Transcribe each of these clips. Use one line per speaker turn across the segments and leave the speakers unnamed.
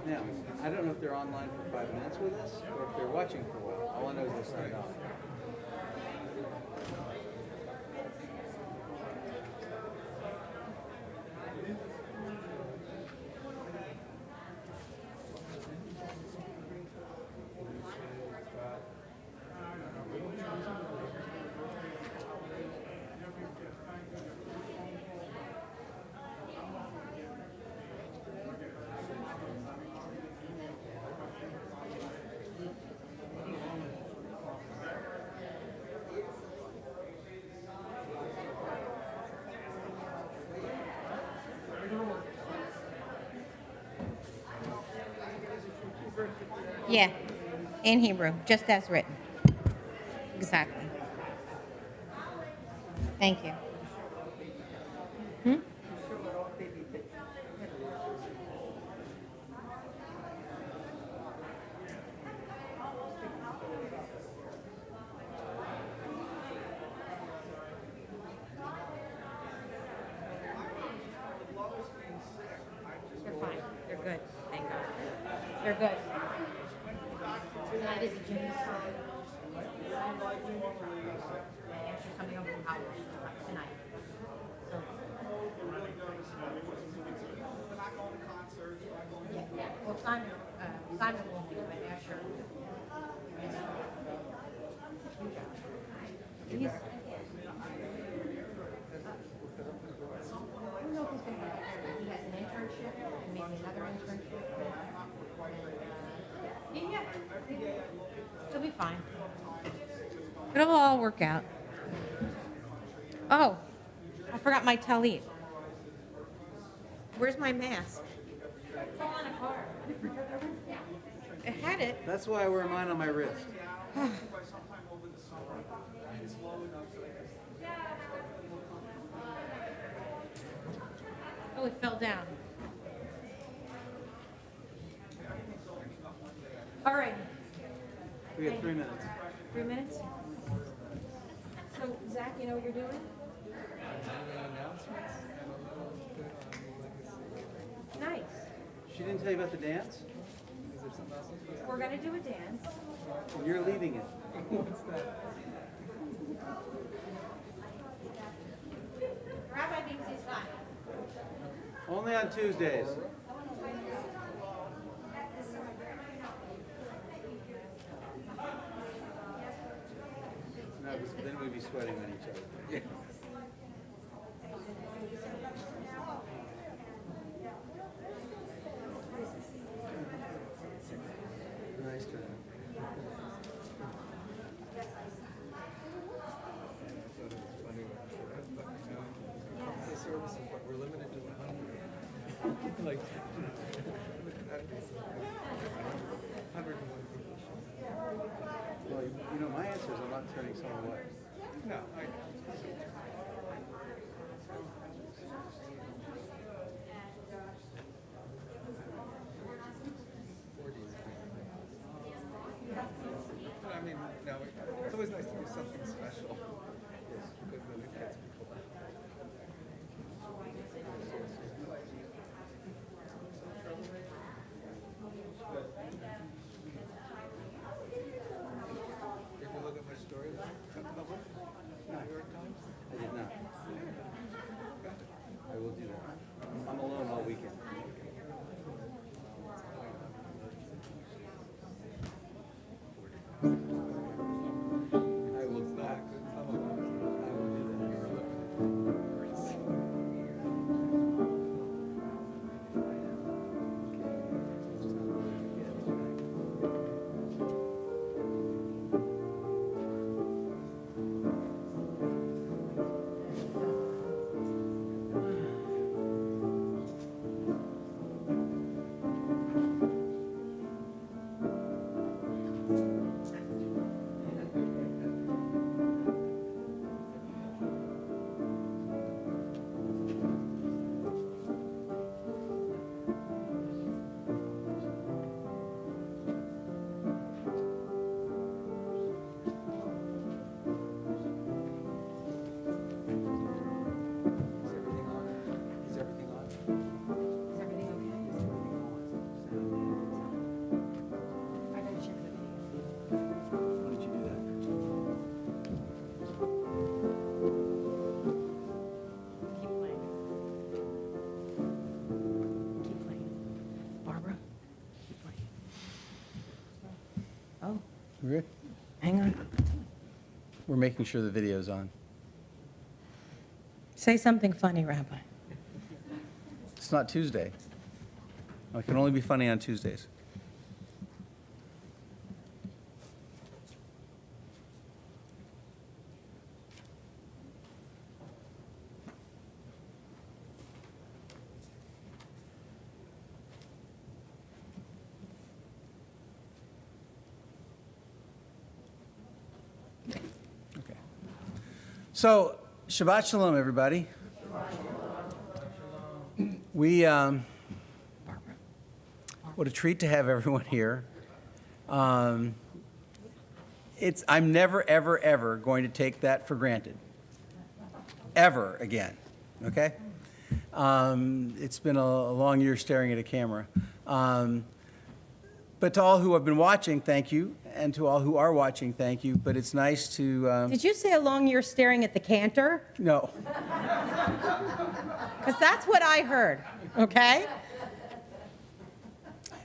Now, I don't know if they're online for 5 minutes with us or if they're watching for a while. All I know is they're signed off.
Yeah, in Hebrew, just as written. Exactly. Thank you. Hmm? They're fine. They're good. Thank God. They're good. Tonight is a James. She's coming over from college tonight. So. Yeah. Well, Simon won't be, but Asher. He's. I don't know if he's going to go back. He has an internship and maybe another internship. Yeah. He'll be fine. It'll all work out. Oh, I forgot my talit. Where's my mask? It's all in a car. It had it.
That's why I wear mine on my wrist.
Oh, it fell down. All right.
We have 3 minutes.
3 minutes? So, Zach, you know what you're doing? Nice.
She didn't tell you about the dance?
We're going to do a dance.
You're leading it.
Rabbi thinks he's fine.
Only on Tuesdays. No, because then we'd be sweating on each other. Yeah. Nice try.
The service is what we're limited to 100. Like 101 people.
Well, you know, my answer is I'm not turning someone away.
No, I mean, no, it's always nice to do something special. Yes, because then it gets people back. Did you look at my story? New York Times?
I
We're good?
Hang on.
We're making sure the video's on.
Say something funny, Rabbi.
It's not Tuesday. It can only be funny on Tuesdays. Okay. So, Shabbat Shalom, everybody. What a treat to have everyone here. I'm never, ever, ever going to take that for granted. Ever again, okay? It's been a long year staring at a camera. But to all who have been watching, thank you. And to all who are watching, thank you. But it's nice to...
Did you say a long year staring at the cantor?
No.
Because that's what I heard, okay?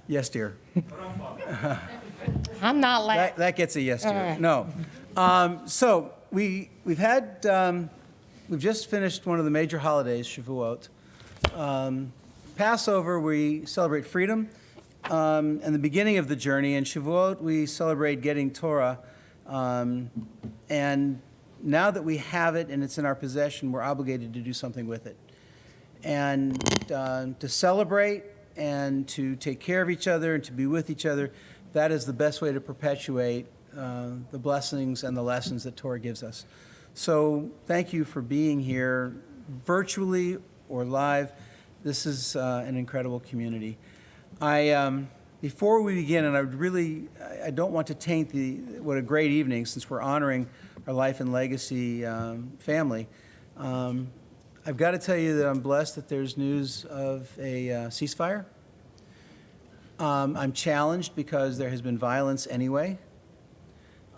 Yes, dear.
I'm not laughing.
That gets a yes, dear.
All right.
No. So we've just finished one of the major holidays, Shavuot. Passover, we celebrate freedom and the beginning of the journey. And Shavuot, we celebrate getting Torah. And now that we have it and it's in our possession, we're obligated to do something with it. And to celebrate and to take care of each other and to be with each other, that is the best way to perpetuate the blessings and the lessons that Torah gives us. So thank you for being here virtually or live. This is an incredible community. Before we begin, and I don't want to taint what a great evening since we're honoring our Life and Legacy family. I've got to tell you that I'm blessed that there's news of a ceasefire. I'm challenged because there has been violence anyway,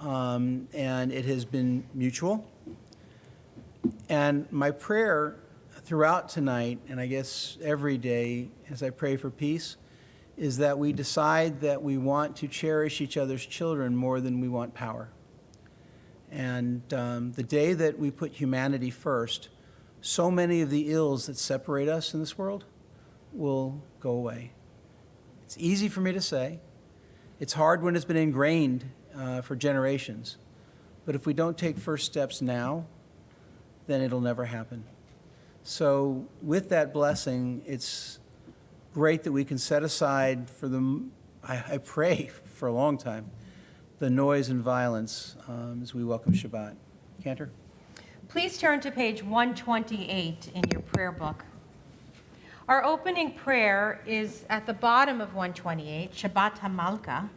and it has been mutual. And my prayer throughout tonight, and I guess every day as I pray for peace, is that we decide that we want to cherish each other's children more than we want power. And the day that we put humanity first, so many of the ills that separate us in this world will go away. It's easy for me to say. It's hard when it's been ingrained for generations. But if we don't take first steps now, then it'll never happen. So with that blessing, it's great that we can set aside for I pray for a long time, the noise and violence as we welcome Shabbat. Cantor?
Please turn to page 128 in your prayer book. Our opening prayer is at the bottom of 128, Shabbat HaMalka,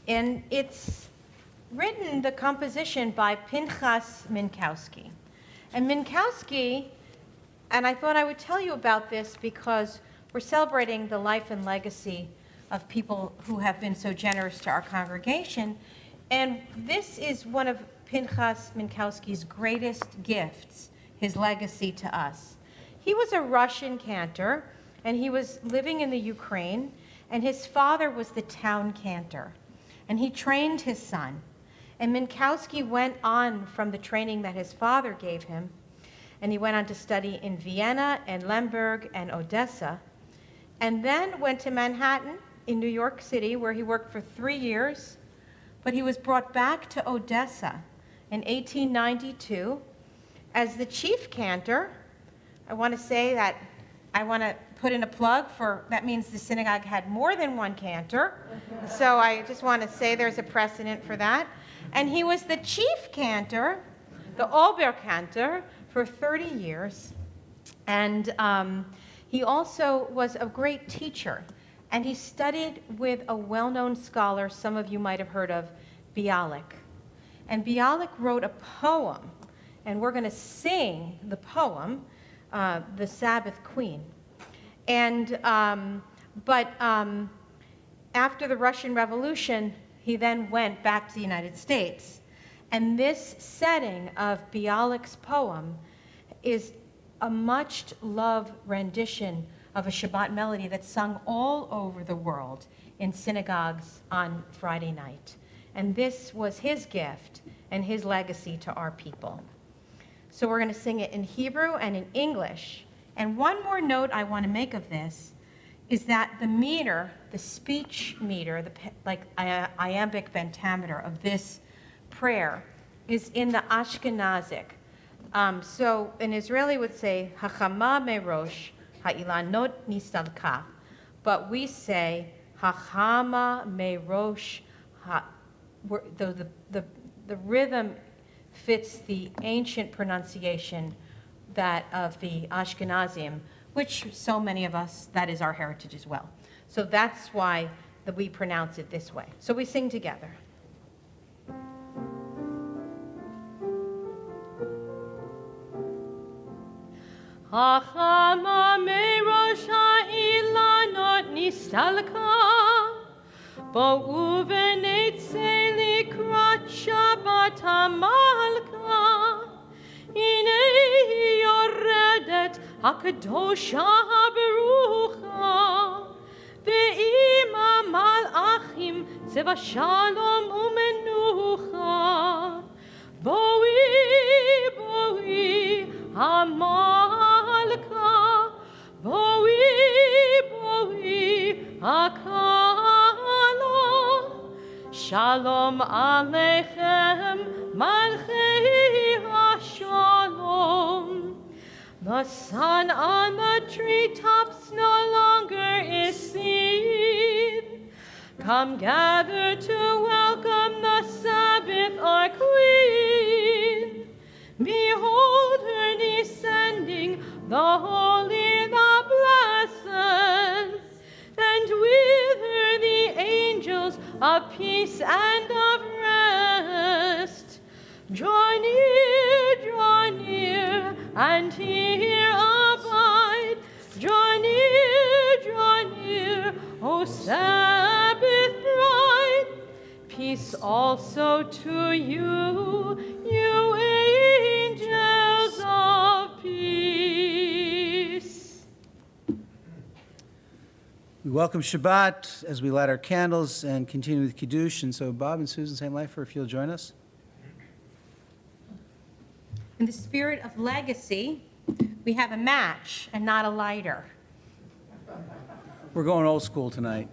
and it's written, the composition, by Pinchas Minkowski. And Minkowski, and I thought I would tell you about this because we're celebrating the life and legacy of people who have been so generous to our congregation, and this is one of Pinchas Minkowski's greatest gifts, his legacy to us. He was a Russian cantor, and he was living in the Ukraine, and his father was the town cantor, and he trained his son. And Minkowski went on from the training that his father gave him, and he went on to study in Vienna and Lemberg and Odessa, and then went to Manhattan in New York City, where he worked for 3 years, but he was brought back to Odessa in 1892 as the chief cantor. I want to say that I want to put in a plug for, that means the synagogue had more than one cantor. So I just want to say there's a precedent for that. And he was the chief cantor, the Oberkantor, for 30 years. And he also was a great teacher. And he studied with a well-known scholar, some of you might have heard of, Bialik. And Bialik wrote a poem, and we're going to sing the poem, The Sabbath Queen. And after the Russian Revolution, he then went back to the United States. And this setting of Bialik's poem is a much-loved rendition of a Shabbat melody that's sung all over the world in synagogues on Friday night. And this was his gift and his legacy to our people. So we're going to sing it in Hebrew and in English. And one more note I want to make of this is that the meter, the speech meter, iambic pentameter of this prayer is in the Ashkenazic. So an Israeli would say, Hachama merosh, ha'ilanot nistalka. But we say, Hachama merosh, the rhythm fits the ancient pronunciation that of the Ashkenazim, which so many of us, that is our heritage as well. So that's why we pronounce it this way. So we sing together. Hachama merosh ha'ilanot nistalka, bo'u v'neitzei likrat Shabbat hamalka, hinei yoredet hakadosha haberucha, ve'ima malachim tzeva shalom umenucha, bo'i hamalka, bo'i hakala, shalom aleichem malchei hashalom. The sun on the treetops no longer is seen. Come gather to welcome the Sabbath, our Queen. Behold her descending, the holy, the blessed, and with her the angels of peace and of rest. Draw near, and here abide. Draw near, O Sabbath bride. Peace also to you, you angels of peace.
We welcome Shabbat as we light our candles and continue with Kiddush. And so Bob and Susan St. Leifer, if you'll join us.
In the spirit of legacy, we have a match and not a lighter.
We're going old school tonight.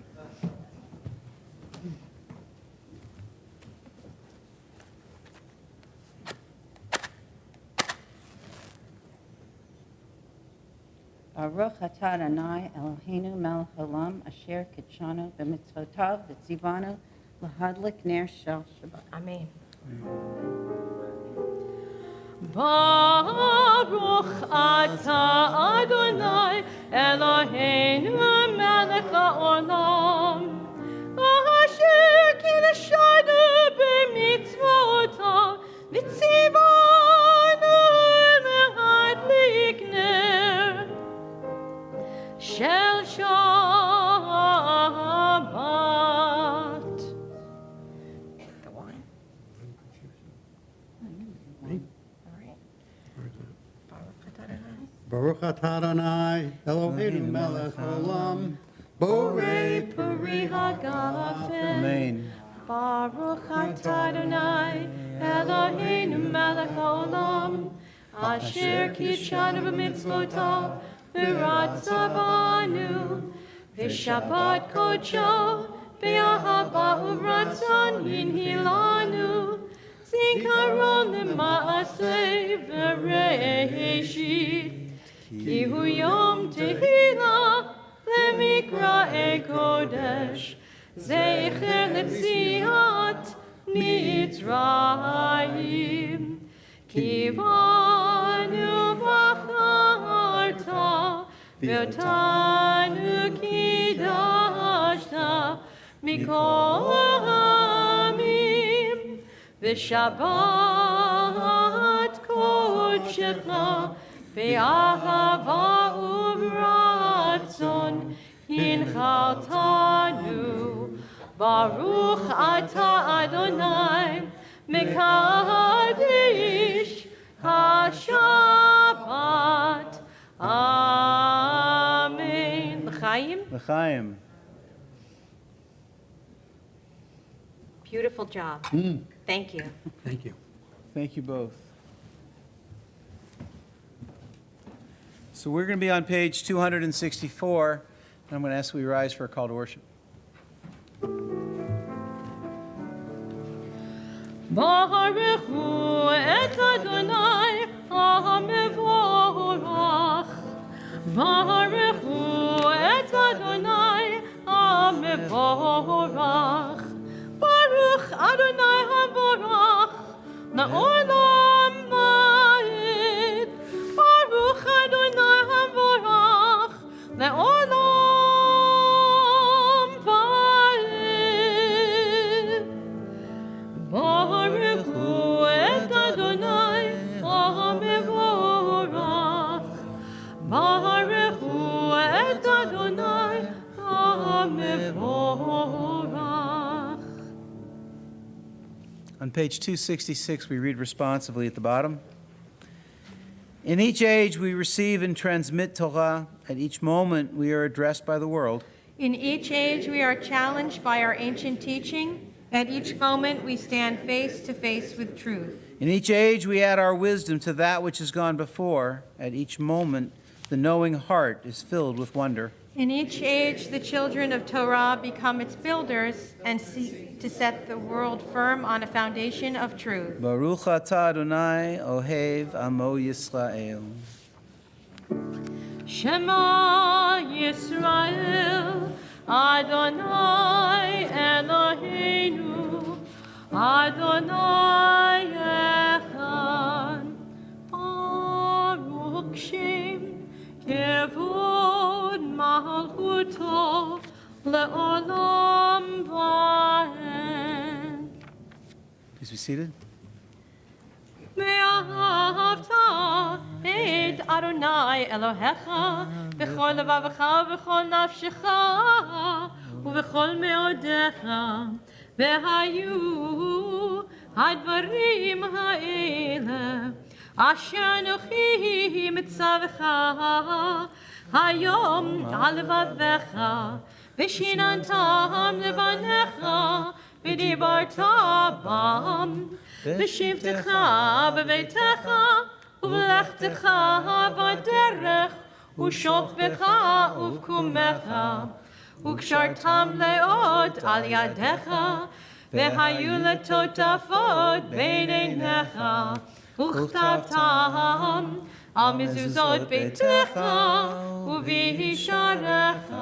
Baruch atah Adonai Eloheinu melech haolam asher kitshanu b'mitzvotav v'tzivanu l'hadlik ner shel Shabbat.
Amen. Baruch atah Adonai Eloheinu melech haolam asher kitshanu b'mitzvotav v'tzivanu l'hadlik ner shel Shabbat. Go on.
Baruch atah Adonai Eloheinu melech haolam, Borei
Puri Hagafen.
Amen.
Baruch atah Adonai Eloheinu melech haolam asher kitshanu b'mitzvotav v'ratzah banu v'shabbat kodsho v'ahava uvratzon hinhilanu zikaron l'maaseh v'reishit ki hu yom tehillah lemikra'e kodesh zecher letziat mitzrayim kivanu v'acharta v'otanu kidashta mikol ha'amim v'shabbat kodshecha v'ahava uvratzon hinchaltanu Baruch atah Adonai mekadesh ha-Shabbat. Amen. L'chaim.
L'chaim.
Beautiful job. Thank you.
Thank you.
Thank you both. So we're going to be on page 264, and I'm going to ask we rise for a call to worship.
Baruchu et Adonai HaMevorach. Baruchu et Adonai HaMevorach. Baruch Adonai HaMevorach La'olam Va'ed. Baruch Adonai HaMevorach La'olam Va'ed. Baruchu et Adonai HaMevorach. Baruchu et Adonai HaMevorach.
On page 266, we read responsively at the bottom. In each age, we receive and transmit Torah. At each moment, we are addressed by the world.
In each age, we are challenged by our ancient teaching. At each moment, we stand face to face with truth.
In each age, we add our wisdom to that which has gone before. At each moment, the knowing heart is filled with wonder.
In each age, the children of Torah become its builders and seek to set the world firm on a foundation of truth.
Baruch atah Adonai ohev amo Yisrael.
Shema Yisrael, Adonai Eloheinu, Adonai Echad. Baruch Shem Kevod Malchuto Le'olam Va'ed.
Please be seated.
ואהבת את אדוני אלוהיך בכל לבבך ובכל נפשך ובכל מאודיך. והיו הדברים האלה אשר אנוכי מצווך היום על לבביך ושיננתם לבניך ודיברת בם בשבתך בביתך ובלכתך בדרך ושוכבך ובקומך וקשרתם לאות על ידיך והיו לטוטפות בין עיניך וכתבתם על מזוזות ביתך ובישעריך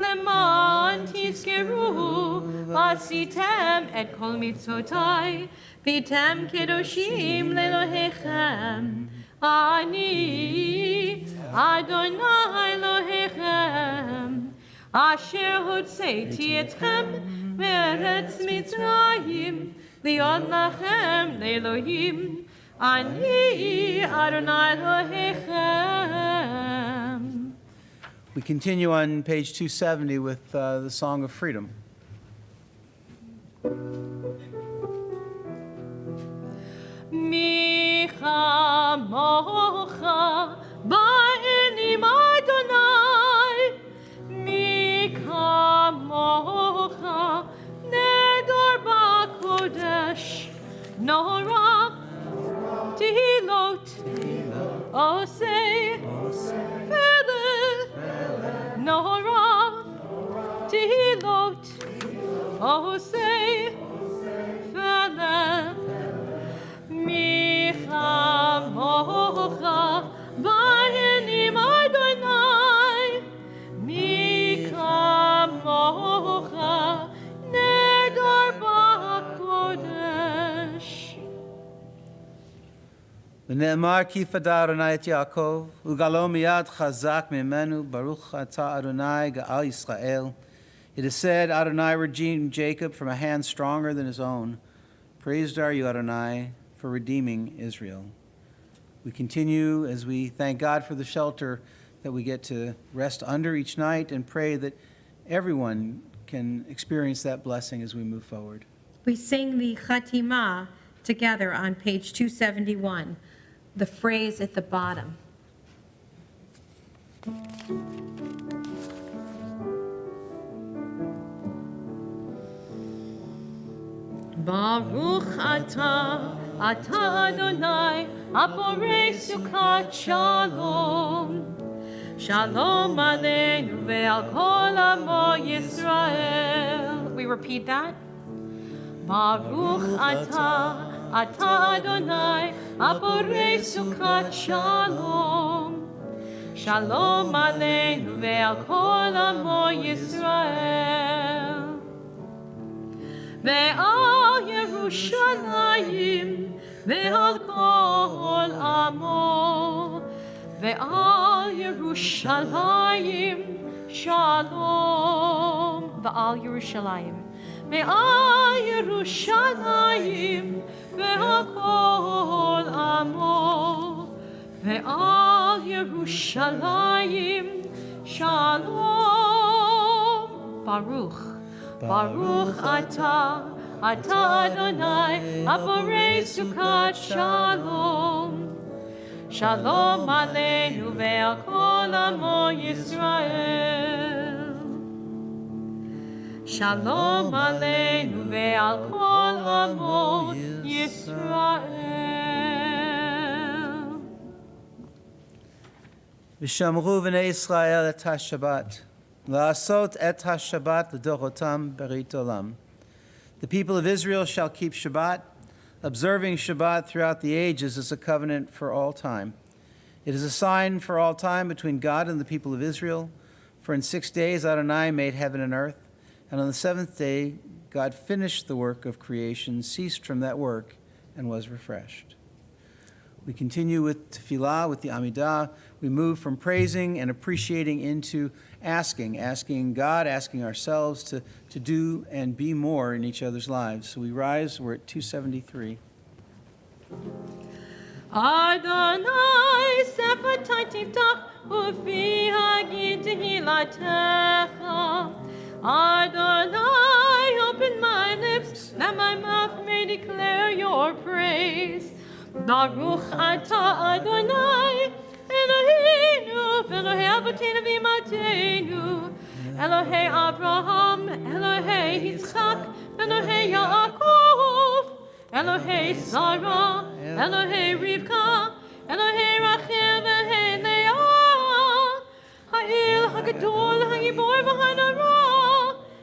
למען תזכרו ועשיתם את כל מצוותיי והייתם קדושים לאלוהיכם. אני אדוני אלוהיכם אשר הוצאתי אתכם מארץ מצרים להיות לכם לאלוהים. אני אדוני אלוהיכם.
We continue on page 270 with the Song of Freedom.
מי כמוך בעלים אדוני, מי כמוך נדר בקודש, נורא תהילות עושה פלא, נורא תהילות עושה פלא. מי כמוך בעלים אדוני, מי כמוך נדר בקודש.
ונאמר כי פדה אדוני את יעקב, וגאלו מיד חזק ממנו, ברוך אתה Adonai גאל ישראל. It is said, Adonai redeemed Jacob from a hand stronger than his own. Praised are you, Adonai, for redeeming Israel. We continue as we thank God for the shelter that we get to rest under each night and pray that everyone can experience that blessing as we move forward.
We sing the Chatimah together on page 271, the phrase at the bottom. Baruch atah Adonai, Aborei Sukkot Shalom. Shalom aleinu ve'al kol amo Yisrael. We repeat that. Baruch atah Adonai, Aborei Sukkot Shalom. Shalom aleinu ve'al kol amo Yisrael. Ve'al Yerushalayim ve'al kol amo. Ve'al Yerushalayim Shalom. Ve'al Yerushalayim. Ve'al Yerushalayim ve'al kol amo. Ve'al Yerushalayim Shalom. Baruch. Baruch atah Adonai, Aborei Sukkot Shalom. Shalom aleinu ve'al kol amo Yisrael. Shalom aleinu ve'al kol amo Yisrael.
V'shamru v'nei Yisrael et ha-Shabbat, la'asot et ha-Shabbat l'dorotam berit olam. The people of Israel shall keep Shabbat, observing Shabbat throughout the ages as a covenant for all time. It is a sign for all time between God and the people of Israel. For in 6 days Adonai made heaven and earth, and on the seventh day God finished the work of creation, ceased from that work, and was refreshed. We continue with tefillah, with the Amidah. We move from praising and appreciating into asking God, asking ourselves to do and be more in each other's lives. So we rise, we're at 273.
Adonai sefatai tiftach ufi hagid tehilatecha. Adonai, open my lips, that my mouth may declare your praise. Baruch atah Adonai, Eloheinu, Elohei Avotenu v'Imateinu, Elohei Abraham, Elohei Yitzchak, Elohei Yaakov, Elohei Sarah, Elohei Rivka, Elohei Rachel, Elohei Leah, Ha'il Hagadol, Ha'gibor v'Hanara,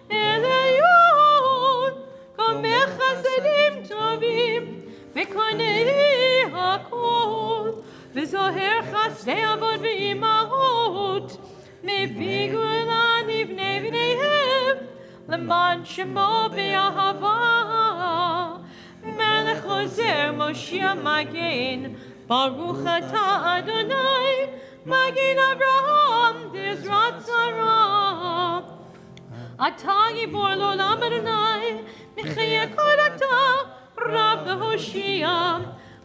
Elyon, Kamech Chasadim Tovim, Mekonei HaKol, V'zoher Chasdei Avot v'Imahot, Mevi Gula Nivnei V'neihem, L'man Shemo B'Yahava, Melech Ozer Moshiach Magen, Baruch atah Adonai, Magen Avraham, Dezrat Sarah. Atah Gibor L'olam Adonai, Mechayeh Kol atah, Rav Hoshia,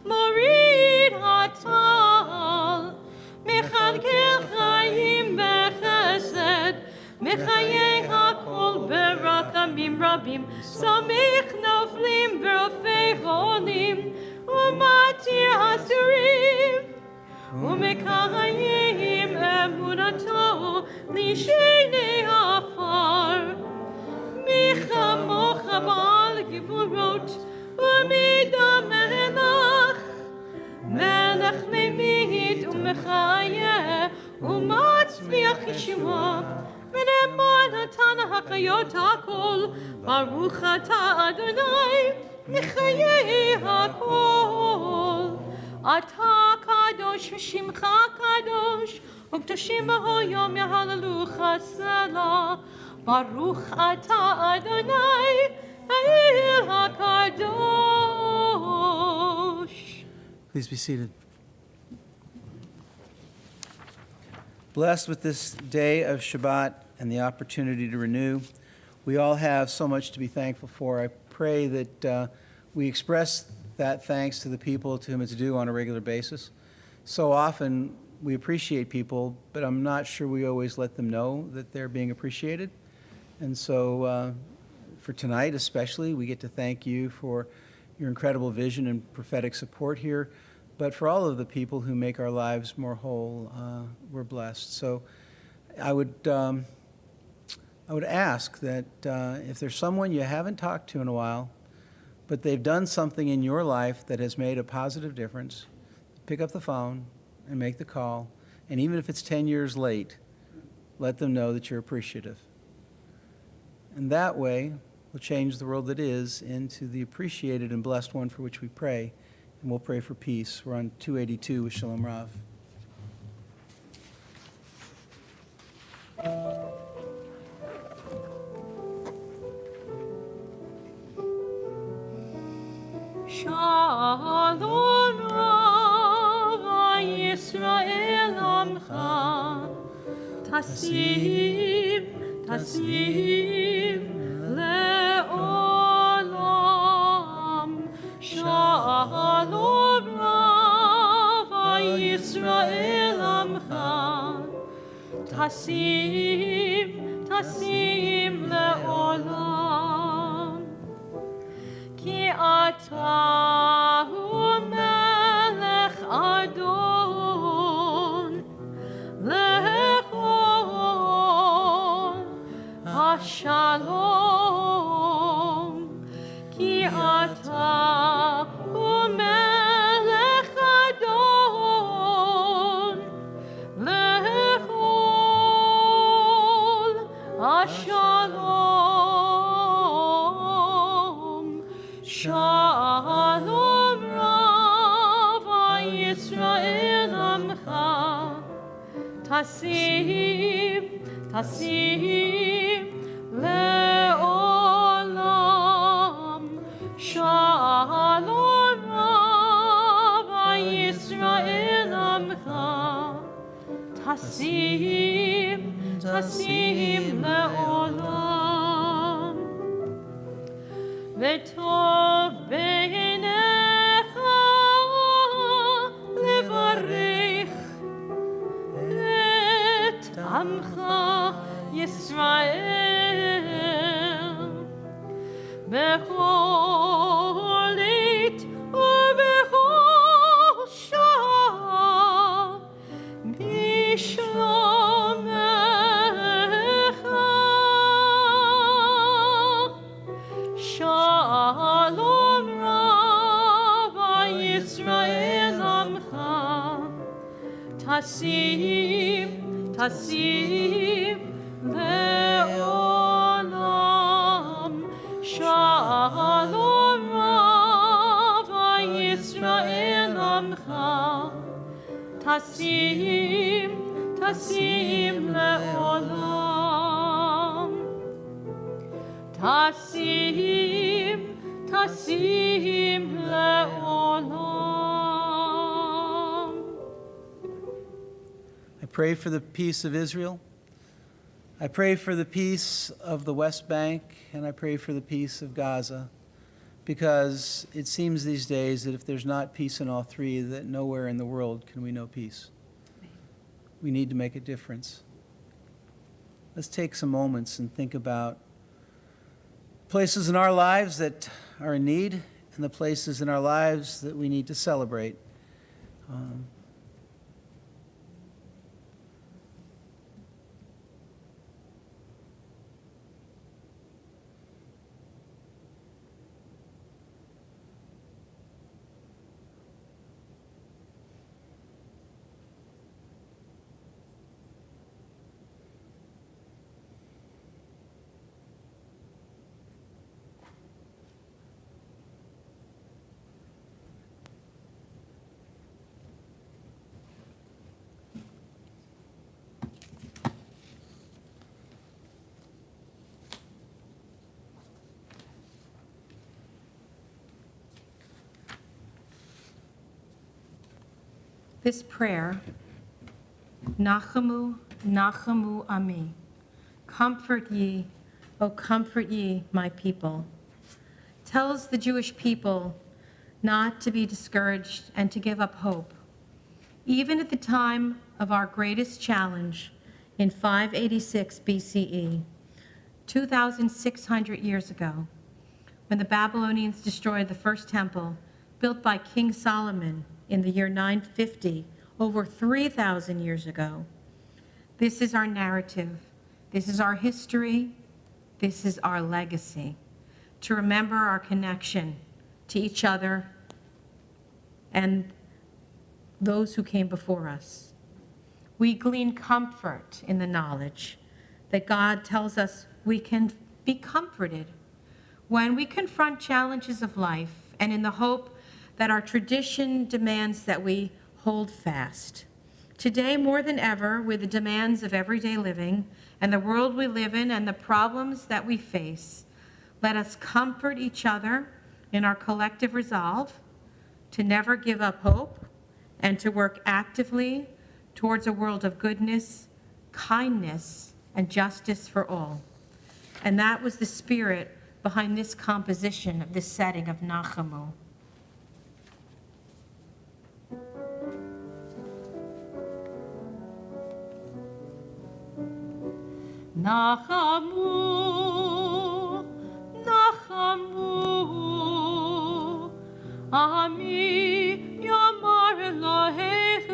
Morid Hatal, Mechalkel Chayim Bechesed, Mechayeh HaKol Berachamim Rabim, Samich Noflim Verofei Cholim, Umatir Asurim, Umekayim Emunato, Lishenei Afar, Michamocha Baal Givurot, Umida Melech, Melech Memid Umechayeh, Umatzviach Yeshua, V'neman Hatana HaChayot HaKol, Baruch atah Adonai, Mechayeh HaKol. Atah Kadosh V'Shimcha Kadosh, U'Kdoshim B'ho Yom Yahalalucha Selah, Baruch atah Adonai, Ha'il HaKadosh.
Please be seated. Blessed with this day of Shabbat and the opportunity to renew. We all have so much to be thankful for. I pray that we express that thanks to the people to whom it's due on a regular basis. So often we appreciate people, but I'm not sure we always let them know that they're being appreciated. And so for tonight especially, we get to thank you for your incredible vision and prophetic support here. But for all of the people who make our lives more whole, we're blessed. So I would ask that if there's someone you haven't talked to in a while, but they've done something in your life that has made a positive difference, pick up the phone and make the call. And even if it's 10 years late, let them know that you're appreciative. And that way, we'll change the world that is into the appreciated and blessed one for which we pray. And we'll pray for peace. We're on 282 with Shalom Rav.
Shalom Rav Yisrael Amcha Tasim Le'olam Shalom Rav Yisrael Amcha Tasim Le'olam Ki ata hu melech adon lechol hashalom. Ki ata hu melech adon lechol hashalom. Shalom Rav Yisrael Amcha Tasim Le'olam. Shalom Rav Yisrael Amcha Tasim Le'olam. V'tov beinecha levarech et amcha Yisrael bechol עת ובכל שעה בשלומך. Shalom Rav Yisrael Amcha Tasim Le'olam. Shalom Rav Yisrael Amcha Tasim Le'olam. Tasim le'olam.
I pray for the peace of Israel. I pray for the peace of the West Bank, and I pray for the peace of Gaza, because it seems these days that if there's not peace in all three, that nowhere in the world can we know peace. We need to make a difference. Let's take some moments and think about places in our lives that are in need and the places in our lives that we need to celebrate.
This prayer, Nachamu, Nachamu Ami, comfort ye, O comfort ye, my people, tells the Jewish people not to be discouraged and to give up hope. Even at the time of our greatest challenge in 586 BCE, 2,600 years ago, when the Babylonians destroyed the first temple built by King Solomon in the year 950, over 3,000 years ago. This is our narrative. This is our history. This is our legacy. To remember our connection to each other and those who came before us. We glean comfort in the knowledge that God tells us we can be comforted when we confront challenges of life, and in the hope that our tradition demands that we hold fast. Today, more than ever, with the demands of everyday living and the world we live in and the problems that we face, let us comfort each other in our collective resolve to never give up hope and to work actively towards a world of goodness, kindness, and justice for all. And that was the spirit behind this composition of this setting of Nachamu. Nachamu, Nachamu, Ami Yamar Elohechem.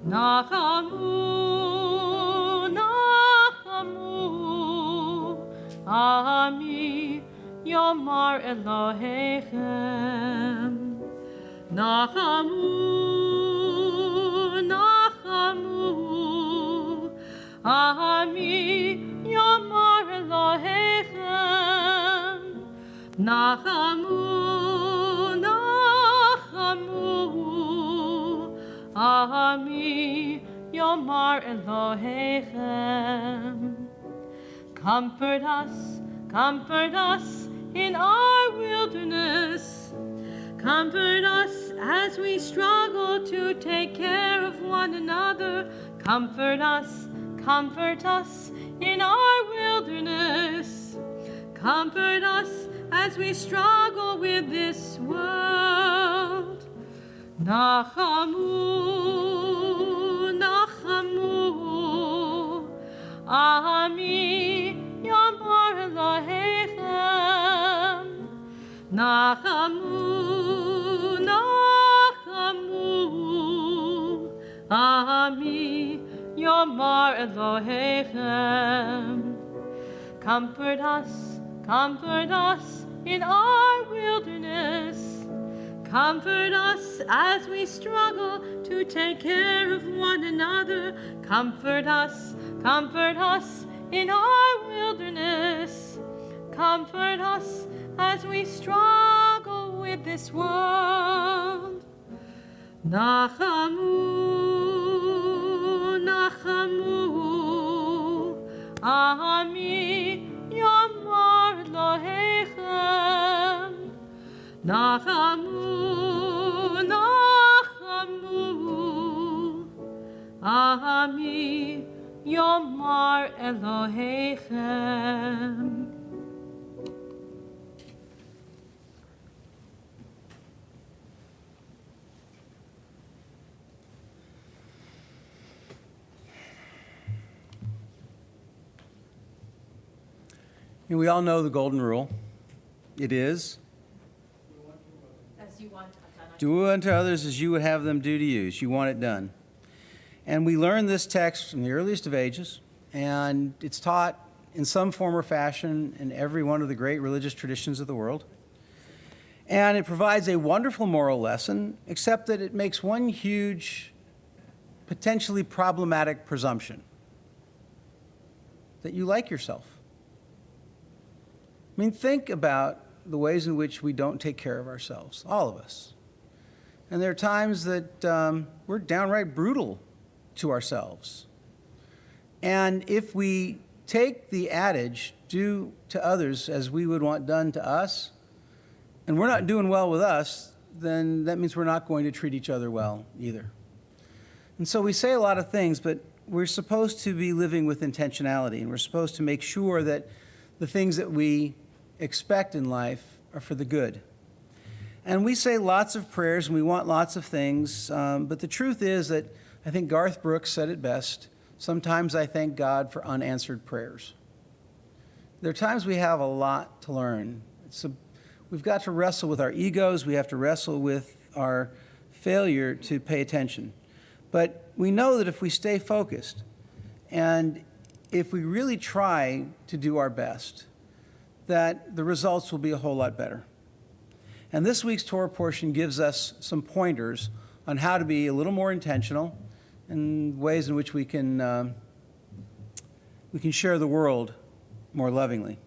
Nachamu, Nachamu, Ami Yamar Elohechem. Nachamu, Nachamu, Ami Yamar Elohechem. Nachamu, Nachamu, Ami Yamar Elohechem. Comfort us in our wilderness. Comfort us as we struggle to take care of one another. Comfort us in our wilderness. Comfort us as we struggle with this world. Nachamu, Nachamu, Ami Yamar Elohechem. Nachamu, Nachamu, Ami Yamar Elohechem. Comfort us in our wilderness. Comfort us as we struggle to take care of one another. Comfort us in our wilderness. Comfort us as we struggle with this world. Nachamu, Nachamu, Ami Yamar Elohechem. Nachamu, Nachamu, Ami Yamar Elohechem.
And we all know the golden rule. It is,
As you want.
do unto others as you would have them do to you. You want it done. And we learn this text from the earliest of ages, and it's taught in some form or fashion in every one of the great religious traditions of the world. And it provides a wonderful moral lesson, except that it makes one huge, potentially problematic presumption: that you like yourself. I mean, think about the ways in which we don't take care of ourselves, all of us. And there are times that we're downright brutal to ourselves. And if we take the adage, do to others as we would want done to us, and we're not doing well with us, then that means we're not going to treat each other well either. And so we say a lot of things, but we're supposed to be living with intentionality, and we're supposed to make sure that the things that we expect in life are for the good. And we say lots of prayers and we want lots of things, but the truth is that I think Garth Brooks said it best: sometimes I thank God for unanswered prayers. There are times we have a lot to learn. We've got to wrestle with our egos, we have to wrestle with our failure to pay attention. But we know that if we stay focused and if we really try to do our best, that the results will be a whole lot better. And this week's Torah portion gives us some pointers on how to be a little more intentional and ways in which we can share the world more lovingly.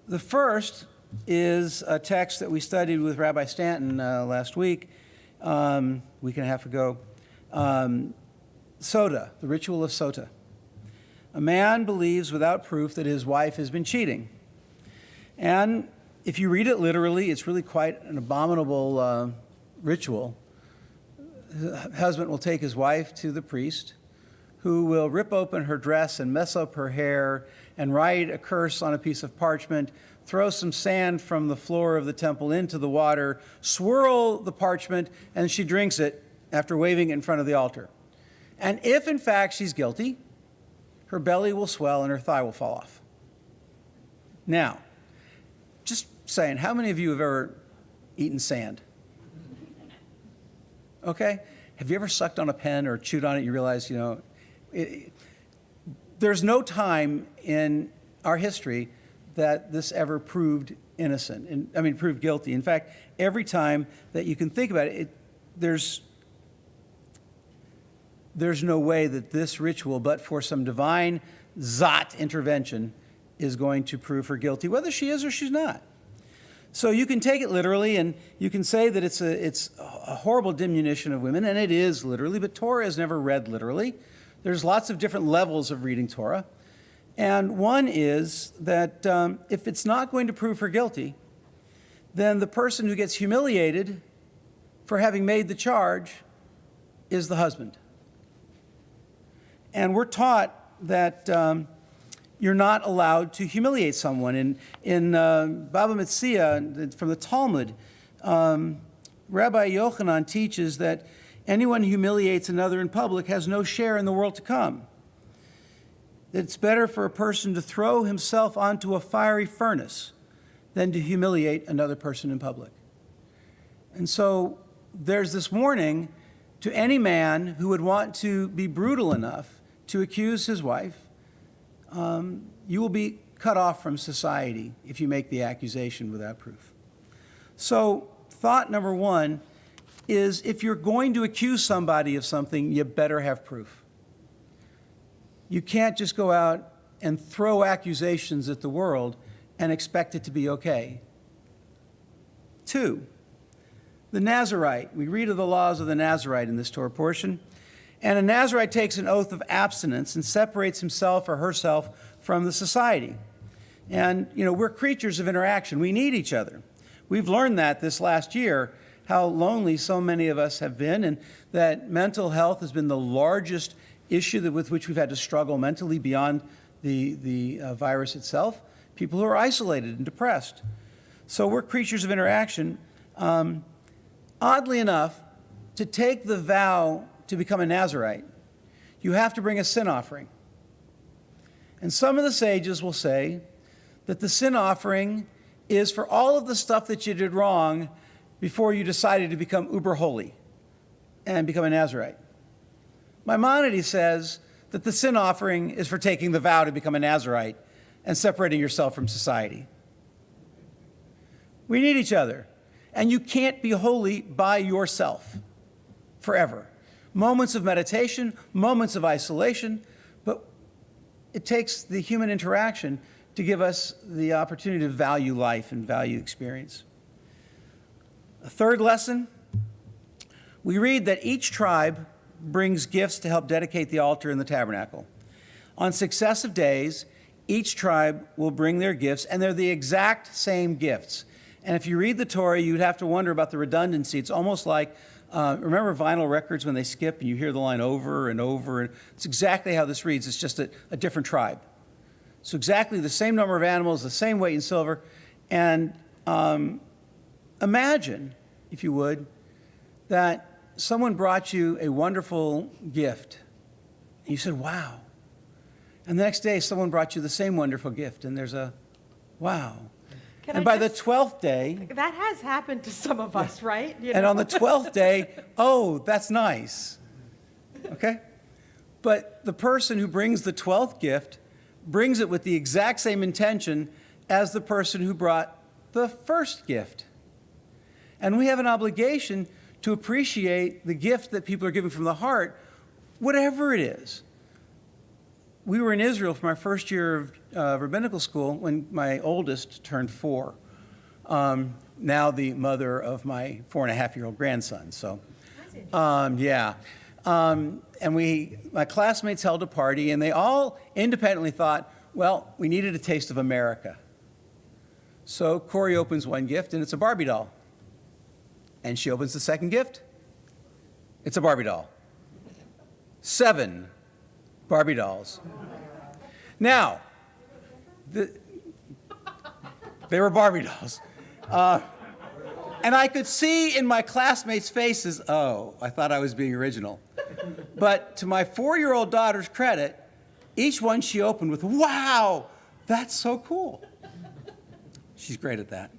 The first is a text that we studied with Rabbi Stanton last week and a half ago. Sota, the ritual of Sota. A man believes without proof that his wife has been cheating. And if you read it literally, it's really quite an abominable ritual. The husband will take his wife to the priest, who will rip open her dress and mess up her hair and write a curse on a piece of parchment, throw some sand from the floor of the temple into the water, swirl the parchment, and she drinks it after waving it in front of the altar. And if, in fact, she's guilty, her belly will swell and her thigh will fall off. Now, just saying, how many of you have ever eaten sand? Okay? Have you ever sucked on a pen or chewed on it? You realize, there's no time in our history that this ever proved innocent, proved guilty. In fact, every time that you can think about it, there's no way that this ritual, but for some divine zot intervention, is going to prove her guilty, whether she is or she's not. So you can take it literally, and you can say that it's a horrible diminution of women, and it is literally, but Torah is never read literally. There's lots of different levels of reading Torah. And one is that if it's not going to prove her guilty, then the person who gets humiliated for having made the charge is the husband. And we're taught that you're not allowed to humiliate someone. In Baba Metzia, from the Talmud, Rabbi Yochanan teaches that anyone who humiliates another in public has no share in the world to come. That it's better for a person to throw himself onto a fiery furnace than to humiliate another person in public. And so there's this warning to any man who would want to be brutal enough to accuse his wife. You will be cut off from society if you make the accusation without proof. So thought number one is, if you're going to accuse somebody of something, you better have proof. You can't just go out and throw accusations at the world and expect it to be okay. Two, the Nazirite. We read of the laws of the Nazirite in this Torah portion. And a Nazirite takes an oath of abstinence and separates himself or herself from the society. And, we're creatures of interaction. We need each other. We've learned that this last year, how lonely so many of us have been, and that mental health has been the largest issue with which we've had to struggle mentally beyond the virus itself. People who are isolated and depressed. So we're creatures of interaction. Oddly enough, to take the vow to become a Nazirite, you have to bring a sin offering. And some of the sages will say that the sin offering is for all of the stuff that you did wrong before you decided to become uber holy and become a Nazirite. Maimonides says that the sin offering is for taking the vow to become a Nazirite and separating yourself from society. We need each other, and you can't be holy by yourself forever. Moments of meditation, moments of isolation, but it takes the human interaction to give us the opportunity to value life and value experience. A third lesson, we read that each tribe brings gifts to help dedicate the altar in the tabernacle. On successive days, each tribe will bring their gifts, and they're the exact same gifts. And if you read the Torah, you'd have to wonder about the redundancy. It's almost like, remember vinyl records when they skip and you hear the line over and over? And it's exactly how this reads. It's just a different tribe. So exactly the same number of animals, the same weight in silver. And imagine, if you would, that someone brought you a wonderful gift. And you said, wow. And the next day, someone brought you the same wonderful gift. And there's a wow. And by the 12th day...
That has happened to some of us, right?
And on the 12th day, oh, that's nice. Okay? But the person who brings the 12th gift brings it with the exact same intention as the person who brought the first gift. And we have an obligation to appreciate the gift that people are giving from the heart, whatever it is. We were in Israel for my first year of rabbinical school when my oldest turned 4. Now the mother of my 4.5-year-old grandson. So, yeah. And my classmates held a party, and they all independently thought, well, we needed a taste of America. So Corey opens one gift, and it's a Barbie doll. And she opens the second gift. It's a Barbie doll. 7 Barbie dolls. Now, they were Barbie dolls. And I could see in my classmates' faces, oh, I thought I was being original. But to my 4-year-old daughter's credit, each one she opened with, wow, that's so cool. She's great at that.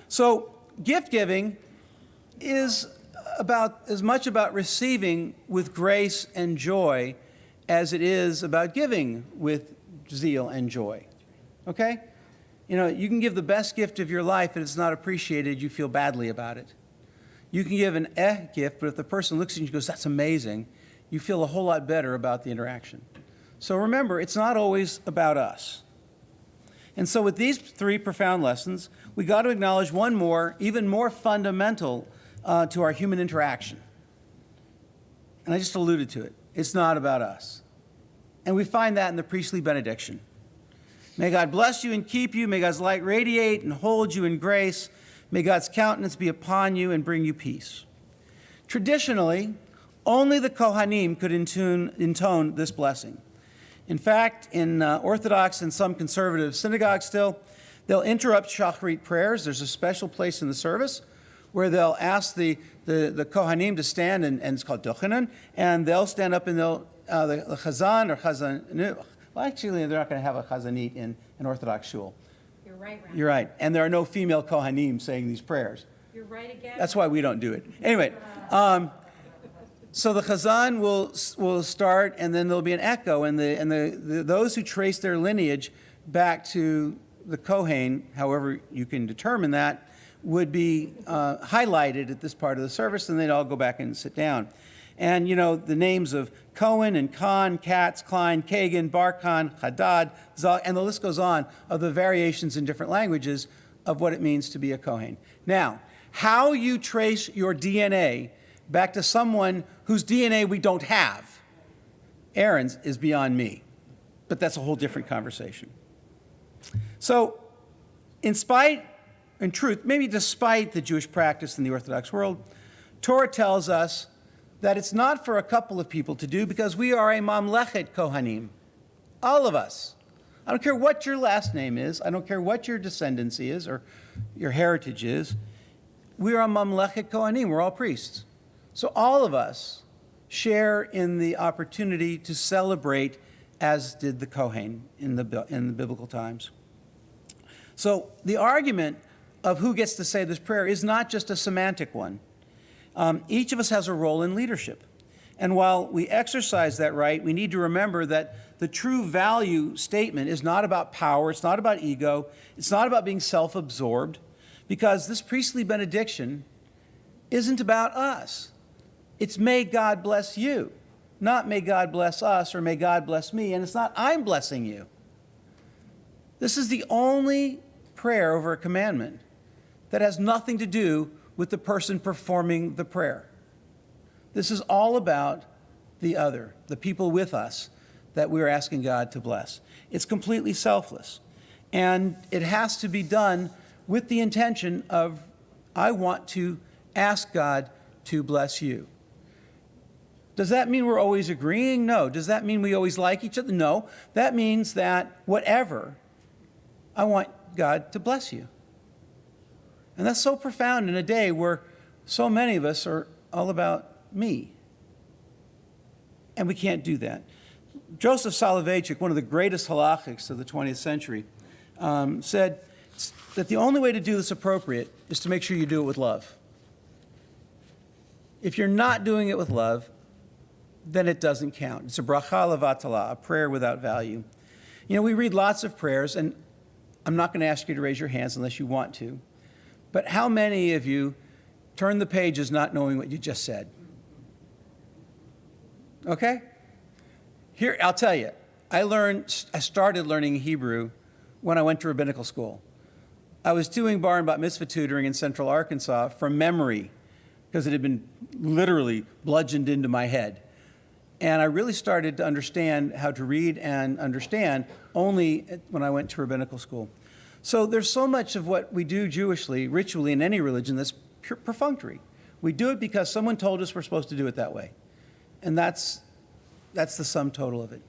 So gift giving is as much about receiving with grace and joy as it is about giving with zeal and joy. Okay? You know, you can give the best gift of your life and it's not appreciated, you feel badly about it. You can give an gift, but if the person looks at you and goes, that's amazing, you feel a whole lot better about the interaction. So remember, it's not always about us. And so with these 3 profound lessons, we got to acknowledge one more, even more fundamental to our human interaction. And I just alluded to it. It's not about us. And we find that in the priestly benediction. May God bless you and keep you. May God's light radiate and hold you in grace. May God's countenance be upon you and bring you peace. Traditionally, only the Kohanim could intone this blessing. In fact, in Orthodox and some conservative synagogues still, they'll interrupt Shacharit prayers. There's a special place in the service where they'll ask the Kohanim to stand, and it's called Dochanan, and they'll stand up and the Chazan or Chazan, well, actually, they're not going to have a Chazanit in an Orthodox shul.
You're right, Ron.
You're right. And there are no female Kohanim saying these prayers.
You're right again.
That's why we don't do it. Anyway, so the Chazan will start, and then there'll be an echo, and those who trace their lineage back to the Kohen, however you can determine that, would be highlighted at this part of the service, and they'd all go back and sit down. And, you know, the names of Cohen and Khan, Katz, Klein, Kagan, Barkhan, Haddad, Zal, and the list goes on of the variations in different languages of what it means to be a Kohen. Now, how you trace your DNA back to someone whose DNA we don't have, Aaron's, is beyond me. But that's a whole different conversation. So, in truth, maybe despite the Jewish practice in the Orthodox world, Torah tells us that it's not for a couple of people to do because we are a mamlechet kohanim. All of us. I don't care what your last name is. I don't care what your descendancy is or your heritage is. We are a mamlechet kohanim. We're all priests. So all of us share in the opportunity to celebrate as did the Kohen in the biblical times. So the argument of who gets to say this prayer is not just a semantic one. Each of us has a role in leadership. And while we exercise that right, we need to remember that the true value statement is not about power, it's not about ego, it's not about being self-absorbed, because this priestly benediction isn't about us. It's may God bless you, not may God bless us or may God bless me, and it's not I'm blessing you. This is the only prayer over a commandment that has nothing to do with the person performing the prayer. This is all about the other, the people with us that we're asking God to bless. It's completely selfless. And it has to be done with the intention of, I want to ask God to bless you. Does that mean we're always agreeing? No. Does that mean we always like each other? No. That means that whatever, I want God to bless you. And that's so profound in a day where so many of us are all about me. And we can't do that. Joseph Soloveitchik, one of the greatest halachics of the 20th century, said that the only way to do this appropriate is to make sure you do it with love. If you're not doing it with love, then it doesn't count. It's a bracha levatala, a prayer without value. You know, we read lots of prayers, and I'm not going to ask you to raise your hands unless you want to. But how many of you turn the pages not knowing what you just said. Okay? Here, I'll tell you, I started learning Hebrew when I went to rabbinical school. I was doing bar and bat mitzvah tutoring in Central Arkansas from memory because it had been literally bludgeoned into my head. And I really started to understand how to read and understand only when I went to rabbinical school. So there's so much of what we do Jewishly, ritually, in any religion that's perfunctory. We do it because someone told us we're supposed to do it that way. And that's the sum total of it.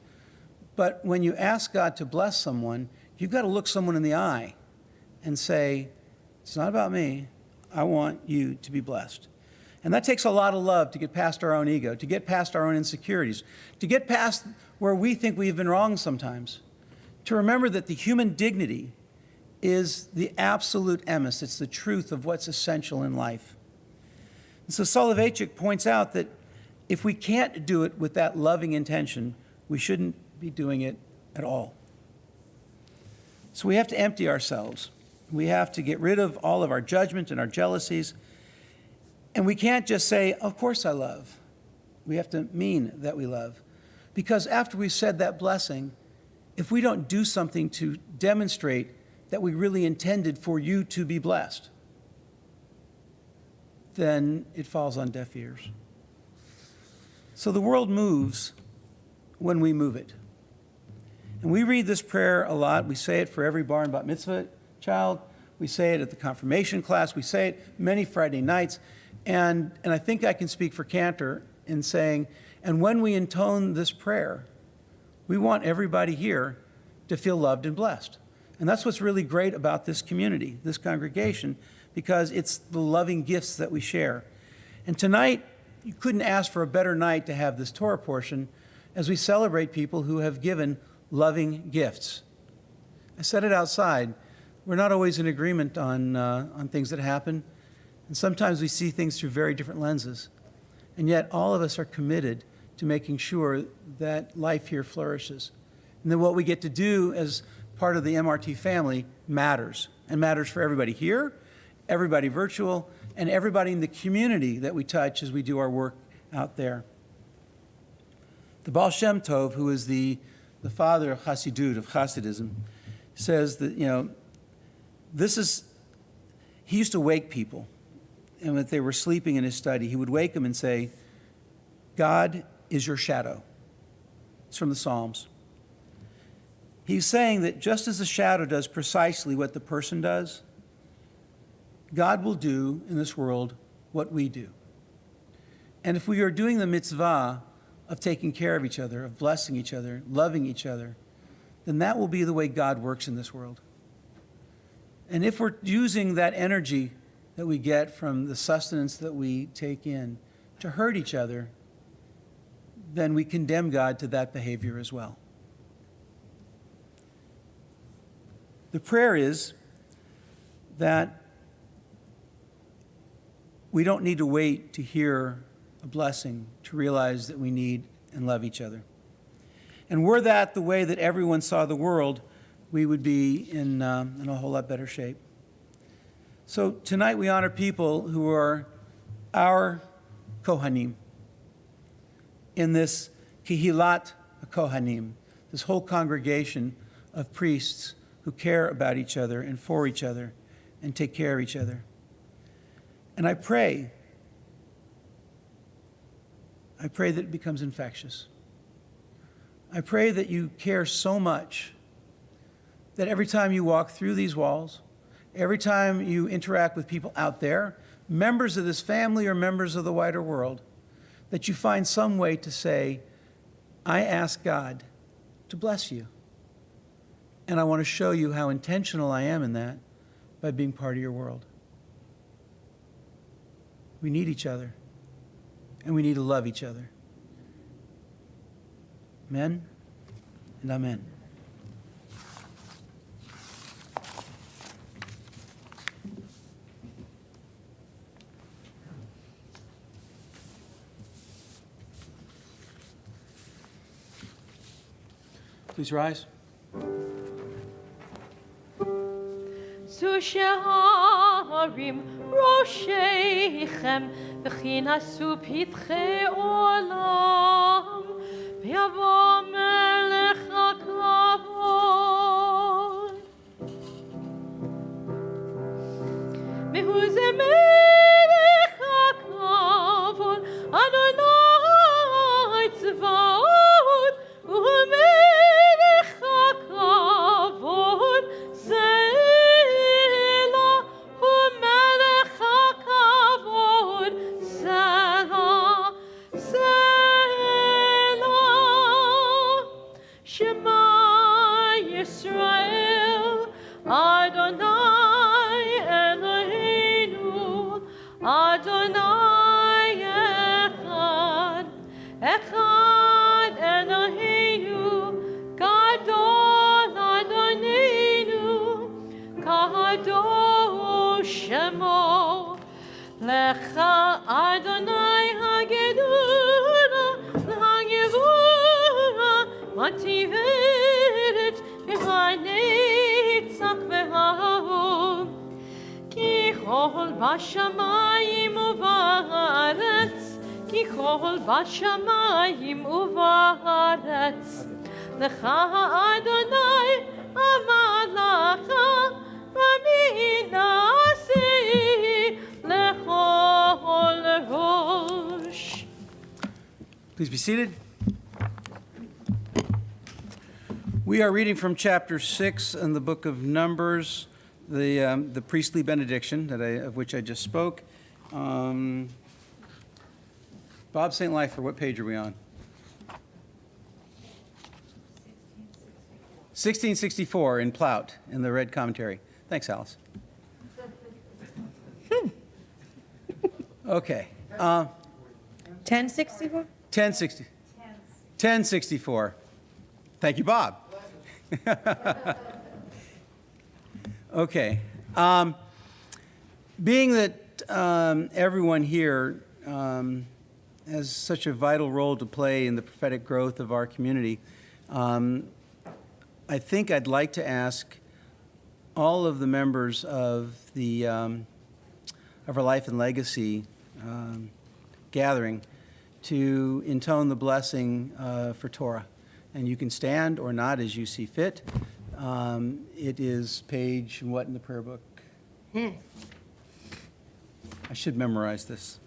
But when you ask God to bless someone, you've got to look someone in the eye and say, it's not about me. I want you to be blessed. And that takes a lot of love to get past our own ego, to get past our own insecurities, to get past where we think we've been wrong sometimes, to remember that the human dignity is the absolute emes. It's the truth of what's essential in life. And so Soloveitchik points out that if we can't do it with that loving intention, we shouldn't be doing it at all. So we have to empty ourselves. We have to get rid of all of our judgment and our jealousies. And we can't just say, of course I love. We have to mean that we love. Because after we've said that blessing, if we don't do something to demonstrate that we really intended for you to be blessed, then it falls on deaf ears. So the world moves when we move it. And we read this prayer a lot. We say it for every bar and bat mitzvah child. We say it at the confirmation class. We say it many Friday nights. And I think I can speak for Cantor in saying, and when we intone this prayer, we want everybody here to feel loved and blessed. And that's what's really great about this community, this congregation, because it's the loving gifts that we share. And tonight, you couldn't ask for a better night to have this Torah portion as we celebrate people who have given loving gifts. I said it outside. We're not always in agreement on things that happen. And sometimes we see things through very different lenses. And yet all of us are committed to making sure that life here flourishes. And then what we get to do as part of the MRT family matters. And matters for everybody here, everybody virtual, and everybody in the community that we touch as we do our work out there. The Baal Shem Tov, who is the father of Hasidut, of Hasidism, says that, he used to wake people. And when they were sleeping in his study, he would wake them and say, God is your shadow. It's from the Psalms. He's saying that just as the shadow does precisely what the person does, God will do in this world what we do. And if we are doing the mitzvah of taking care of each other, of blessing each other, loving each other, then that will be the way God works in this world. And if we're using that energy that we get from the sustenance that we take in to hurt each other, then we condemn God to that behavior as well. The prayer is that we don't need to wait to hear a blessing to realize that we need and love each other. And were that the way that everyone saw the world, we would be in a whole lot better shape. So tonight we honor people who are our Kohanim in this Kehilat Kohanim, this whole congregation of priests who care about each other and for each other and take care of each other. And I pray that it becomes infectious. I pray that you care so much that every time you walk through these walls, every time you interact with people out there, members of this family or members of the wider world, that you find some way to say, I ask God to bless you. And I want to show you how intentional I am in that by being part of your world. We need each other, and we need to love each other. Amen and amen. Please rise.
Susha הרים ראשיכם, וכי נשאו פתחי עולם, ויבוא מלך הכבוד. והוא זה מלך הכבוד, אדוני צבאות, והוא מלך הכבוד, סלע, הוא מלך הכבוד, סלע, סלע. שמע ישראל, אדוני אלוהינו, אדוני אחד, אחד אלוהינו, גדול אדוננו, קדוש שמו. לך אדוני הגדולה, הגבורה, התפארת והנצח והאור. כי כל בשמיים ובארץ, כי כל בשמיים ובארץ, לך אדוני המלאכה, רבי נשיא לכל ראש.
Please be seated. We are reading from chapter 6 in the book of Numbers, the priestly benediction of which I just spoke. Bob St. Lifer, what page are we on? 1664 in Plout, in the red commentary. Thanks, Alice. Okay.
1064?
1064. Thank you, Bob. Okay. Being that everyone here has such a vital role to play in the prophetic growth of our community, I think I'd like to ask all of the members of the of our Life and Legacy gathering to intone the blessing for Torah. And you can stand or not as you see fit. It is page what in the prayer book? I should memorize this.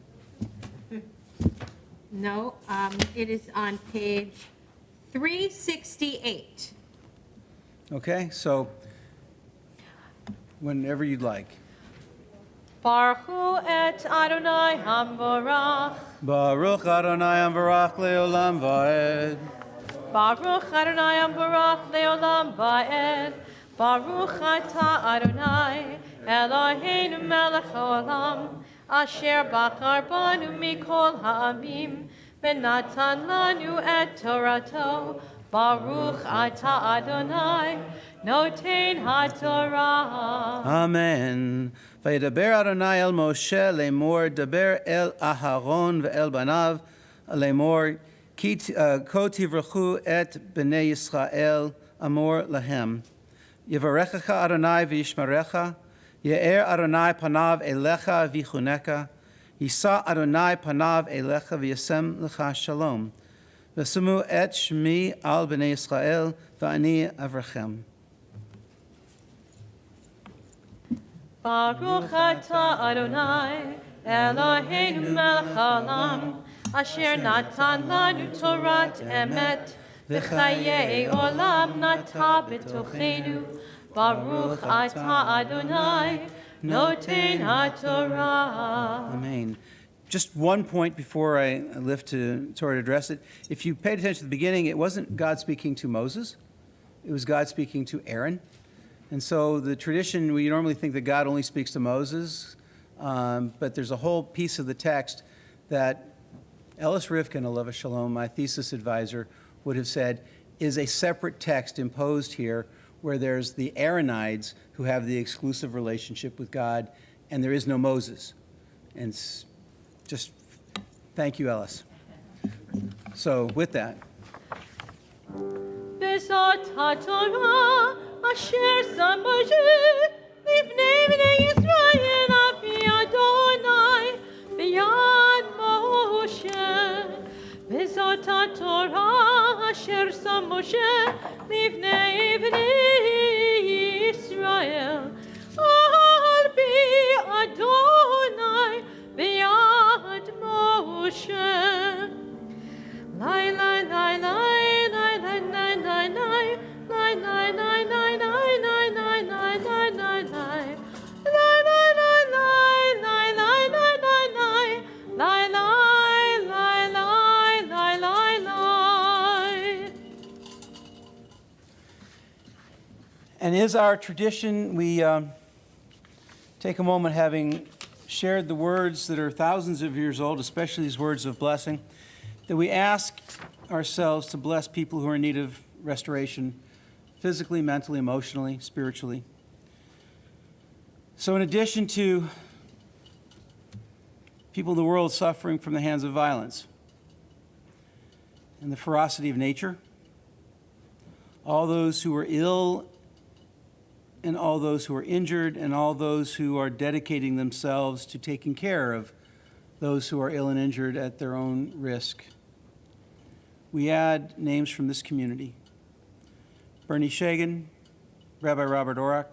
No, it is on page 368.
Okay, so whenever you'd like.
Baruch hu et Adonai hamborach.
Baruch Adonai Amvarach Leolam Vaed.
Baruch Adonai hamborach leolam vaed. Baruch atah Adonai Eloheinu melech haolam, asher bachar banu mikol ha'amim, v'natan lanu et Torato. Baruch atah Adonai noten haTorah.
Amen. Vayedaber Adonai el Moshe lemor, daber el Aharon ve'el banav lemor, ko tivrachu et bnei Yisrael amor lahem. Yevarechecha Adonai v'yishmerecha, ye'er Adonai panav elecha v'chuneka, yisa Adonai panav elecha v'yasem lecha shalom. V'samu et shmi al bnei Yisrael v'ani avrachem.
Baruch atah Adonai Eloheinu melech haolam, asher natan lanu Torat emet, v'chayei olam nata b'tochenu. Baruch atah Adonai noten haTorah.
Amen. Just one point before I lift to Torah to address it. If you paid attention to the beginning, it wasn't God speaking to Moses. It was God speaking to Aaron. And so the tradition, we normally think that God only speaks to Moses, but there's a whole piece of the text that Ellis Rifkin, Aleva Shalom, my thesis advisor, would have said is a separate text imposed here where there's the Aaronides who have the exclusive relationship with God, and there is no Moses. And just thank you, Ellis. So with that.
B'zat haTorah asher sam Moshe lifnei bnei Yisrael פרסם משה לפני בני ישראל על פי אדוני ביד משה. Lai lai lai lai lai lai lai lai lai lai lai lai lai lai lai lai lai lai lai
And is our tradition, we take a moment, having shared the words that are thousands of years old, especially these words of blessing, that we ask ourselves to bless people who are in need of restoration, physically, mentally, emotionally, spiritually. So in addition to people in the world suffering from the hands of violence and the ferocity of nature, all those who are ill and all those who are injured and all those who are dedicating themselves to taking care of those who are ill and injured at their own risk, we add names from this community: Bernie Shagan, Rabbi Robert Orach,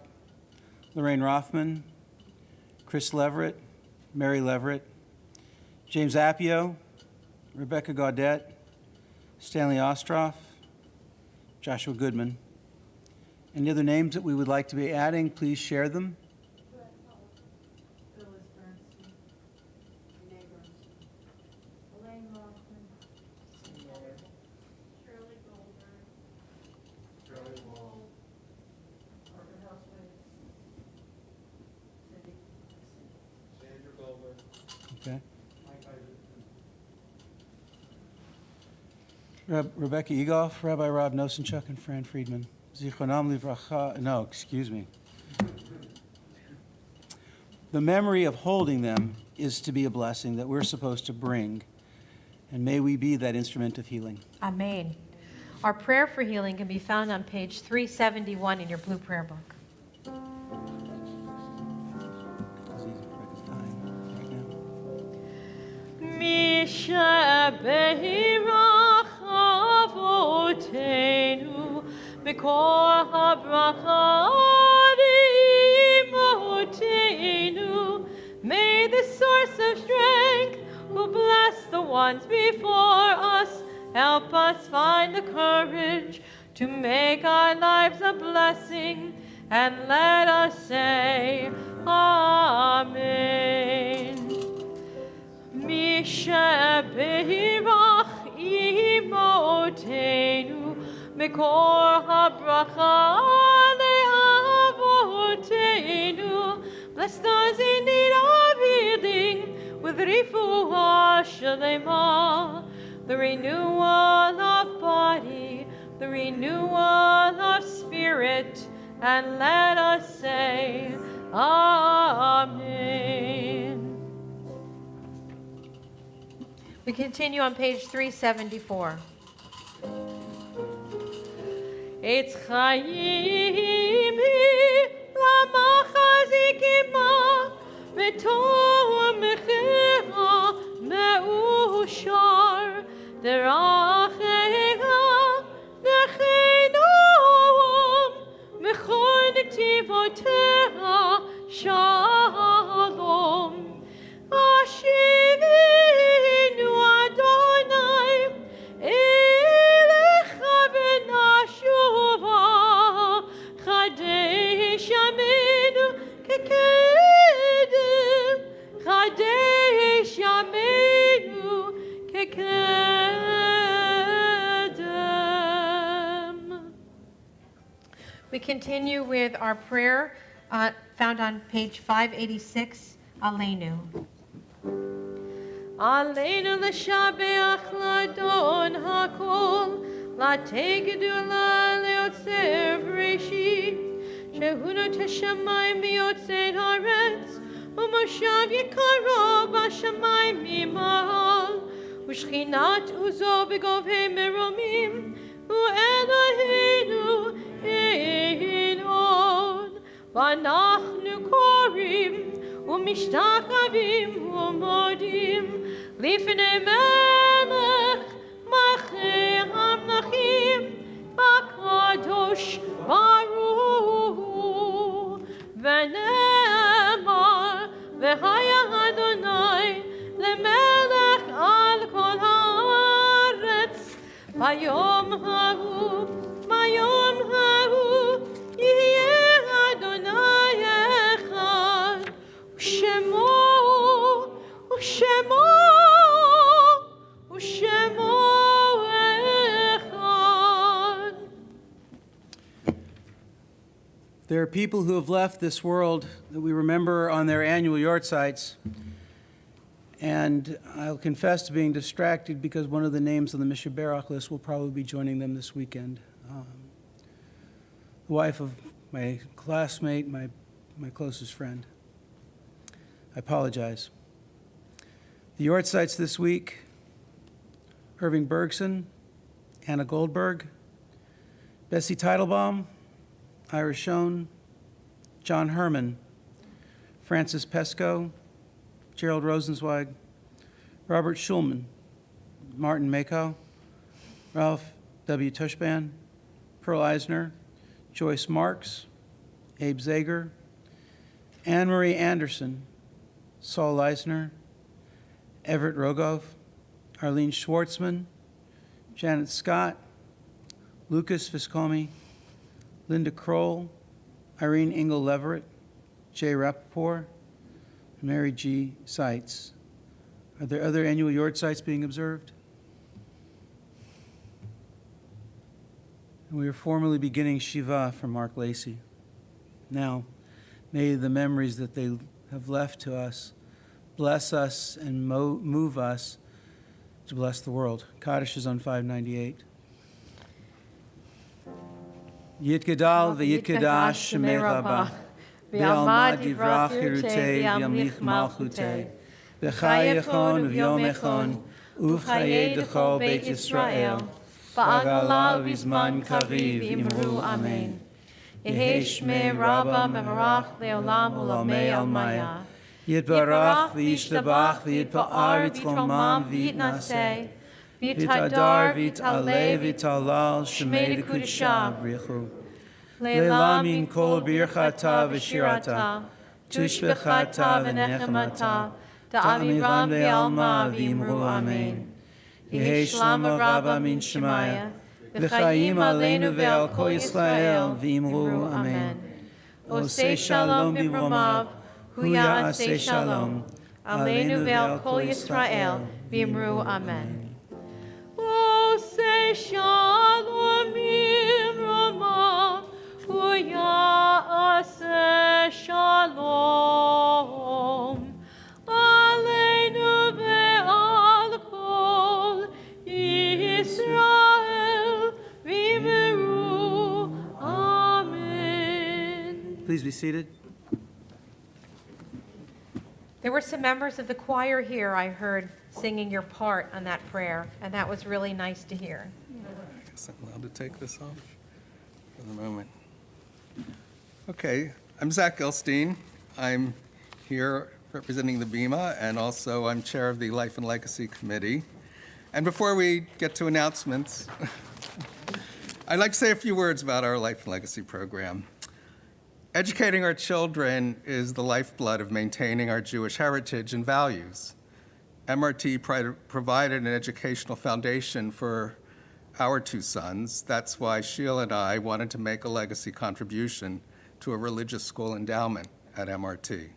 Lorraine Rothman, Chris Leverett, Mary Leverett, James Appio, Rebecca Gaudette, Stanley Ostroff, Joshua Goodman. Any other names that we would like to be adding, please share them. Okay. Rebecca Egoff, Rabbi Rob Nosenchuk, and Fran Friedman. Zichronam livracha. No, excuse me. The memory of holding them is to be a blessing that we're supposed to bring, and may we be that instrument of healing.
Amen. Our prayer for healing can be found on page 371 in your blue prayer book. Mishabehirach avotenu mikor habracha imotenu. May the source of strength, who bless the ones before us, help us find the courage to make our lives a blessing, and let us say, Amen. Mishabehirach imotenu mikor habracha le'avotenu. Bless those in need of healing with refuah shalema, the renewal of body, the renewal of spirit, and let us say, Amen. We continue on page 374. Eitz chayim hi lamachazikima v'tov mechera me'ushar derachecha nechenoam mechor netivotecha shalom. Ashivinu Adonai elecha v'nashuva chadesh yameinu kekedem, chadesh yameinu kekedem. We continue with our prayer found on page 586, Aleinu. Aleinu l'shabeach l'adon hakol, l'atei gedula leotzer b'reshit, shehunot hashamayim miyotzei haaretz, u'moshav yikaro b'shamayim mimahal, u'shchinat uzo b'govei meromim, u'Eloheinu ein od, v'anachnu korim, ומשתחווים ומודים לפני מלך מלכי המלכים
There are people who have left this world that we remember on their annual yortzites, and I'll confess to being distracted because one of the names on the Mishnah Berach list will probably be joining them this weekend. The wife of my classmate, my closest friend. I apologize. The yortzites this week: Irving Bergson, Anna Goldberg, Bessie Teitelbaum, Ira Schoen, John Herman, Francis Pesco, Gerald Rosenzweig, Robert Schulman, Martin Mako, Ralph W. Tushban, Pearl Eisner, Joyce Marks, Abe Zager, Anne Marie Anderson, Saul Eisner, Everett Rogov, Arlene Schwartzman, Janet Scott, Lucas Viscomi, Linda Kroll, Irene Engel Leverett, Jay Rappaport, Mary G. Seitz. Are there other annual yortzites being observed? And we are formally beginning Shiva for Mark Lacey. Now, may the memories that they have left to us bless us and move us to bless the world. Kaddish is on 598. Yitgadal v'yitgadash shemei rabba, v'yalmad divrach hirutei v'yamlich malchutei, v'chai echon v'yom echon, uv'chayei dechol Beit Yisrael, ba'agala v'zman kariv imru amen. Yehi shmei rabba mevarach le'olam u'lamei almaya. Yitbarach v'yishtabach v'yitpa'ar v'yitromam v'yitnaseh, v'yitadar v'yitaleh v'yitalal shmei dekudesha brichu. Le'la min kol birchata v'shirata, tushbechata v'nechemata, da'amiram ve'alma v'imru amen. Yehi shlama rabba min shemaya, v'chayim aleinu ve'al kol Yisrael v'imru amen. Osei shalom b'mromav, hu ya'aseh shalom, aleinu ve'al kol Yisrael v'imru amen.
Osei shalom b'mromav, hu ya'aseh shalom, aleinu ve'al kol Yisrael v'imru amen.
Please be seated.
There were some members of the choir here, I heard, singing your part on that prayer, and that was really nice to hear.
I guess I'm allowed to take this off for the moment. Okay, I'm Zach Gilstein. I'm here representing the BEMA, and also I'm chair of the Life and Legacy Committee. And before we get to announcements, I'd like to say a few words about our Life and Legacy program. Educating our children is the lifeblood of maintaining our Jewish heritage and values. MRT provided an educational foundation for our two sons. That's why Sheila and I wanted to make a legacy contribution to a religious school endowment at MRT.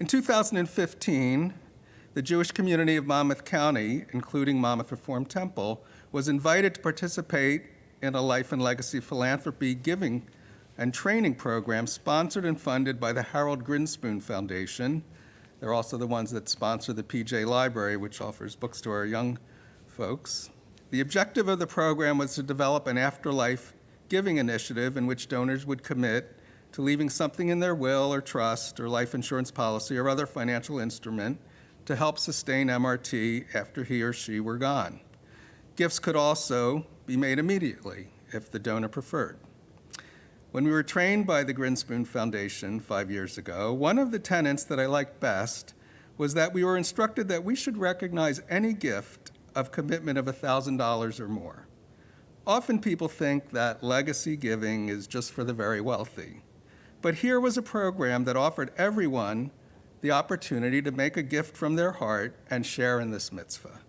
In 2015, the Jewish community of Monmouth County, including Monmouth Reformed Temple, was invited to participate in a Life and Legacy philanthropy giving and training program sponsored and funded by the Harold Grinspoon Foundation. They're also the ones that sponsor the PJ Library, which offers books to our young folks. The objective of the program was to develop an afterlife giving initiative in which donors would commit to leaving something in their will or trust or life insurance policy or other financial instrument to help sustain MRT after he or she were gone. Gifts could also be made immediately if the donor preferred. When we were trained by the Grinspoon Foundation 5 years ago, one of the tenets that I liked best was that we were instructed that we should recognize any gift of commitment of $1,000 or more. Often people think that legacy giving is just for the very wealthy. But here was a program that offered everyone the opportunity to make a gift from their heart and share in this mitzvah.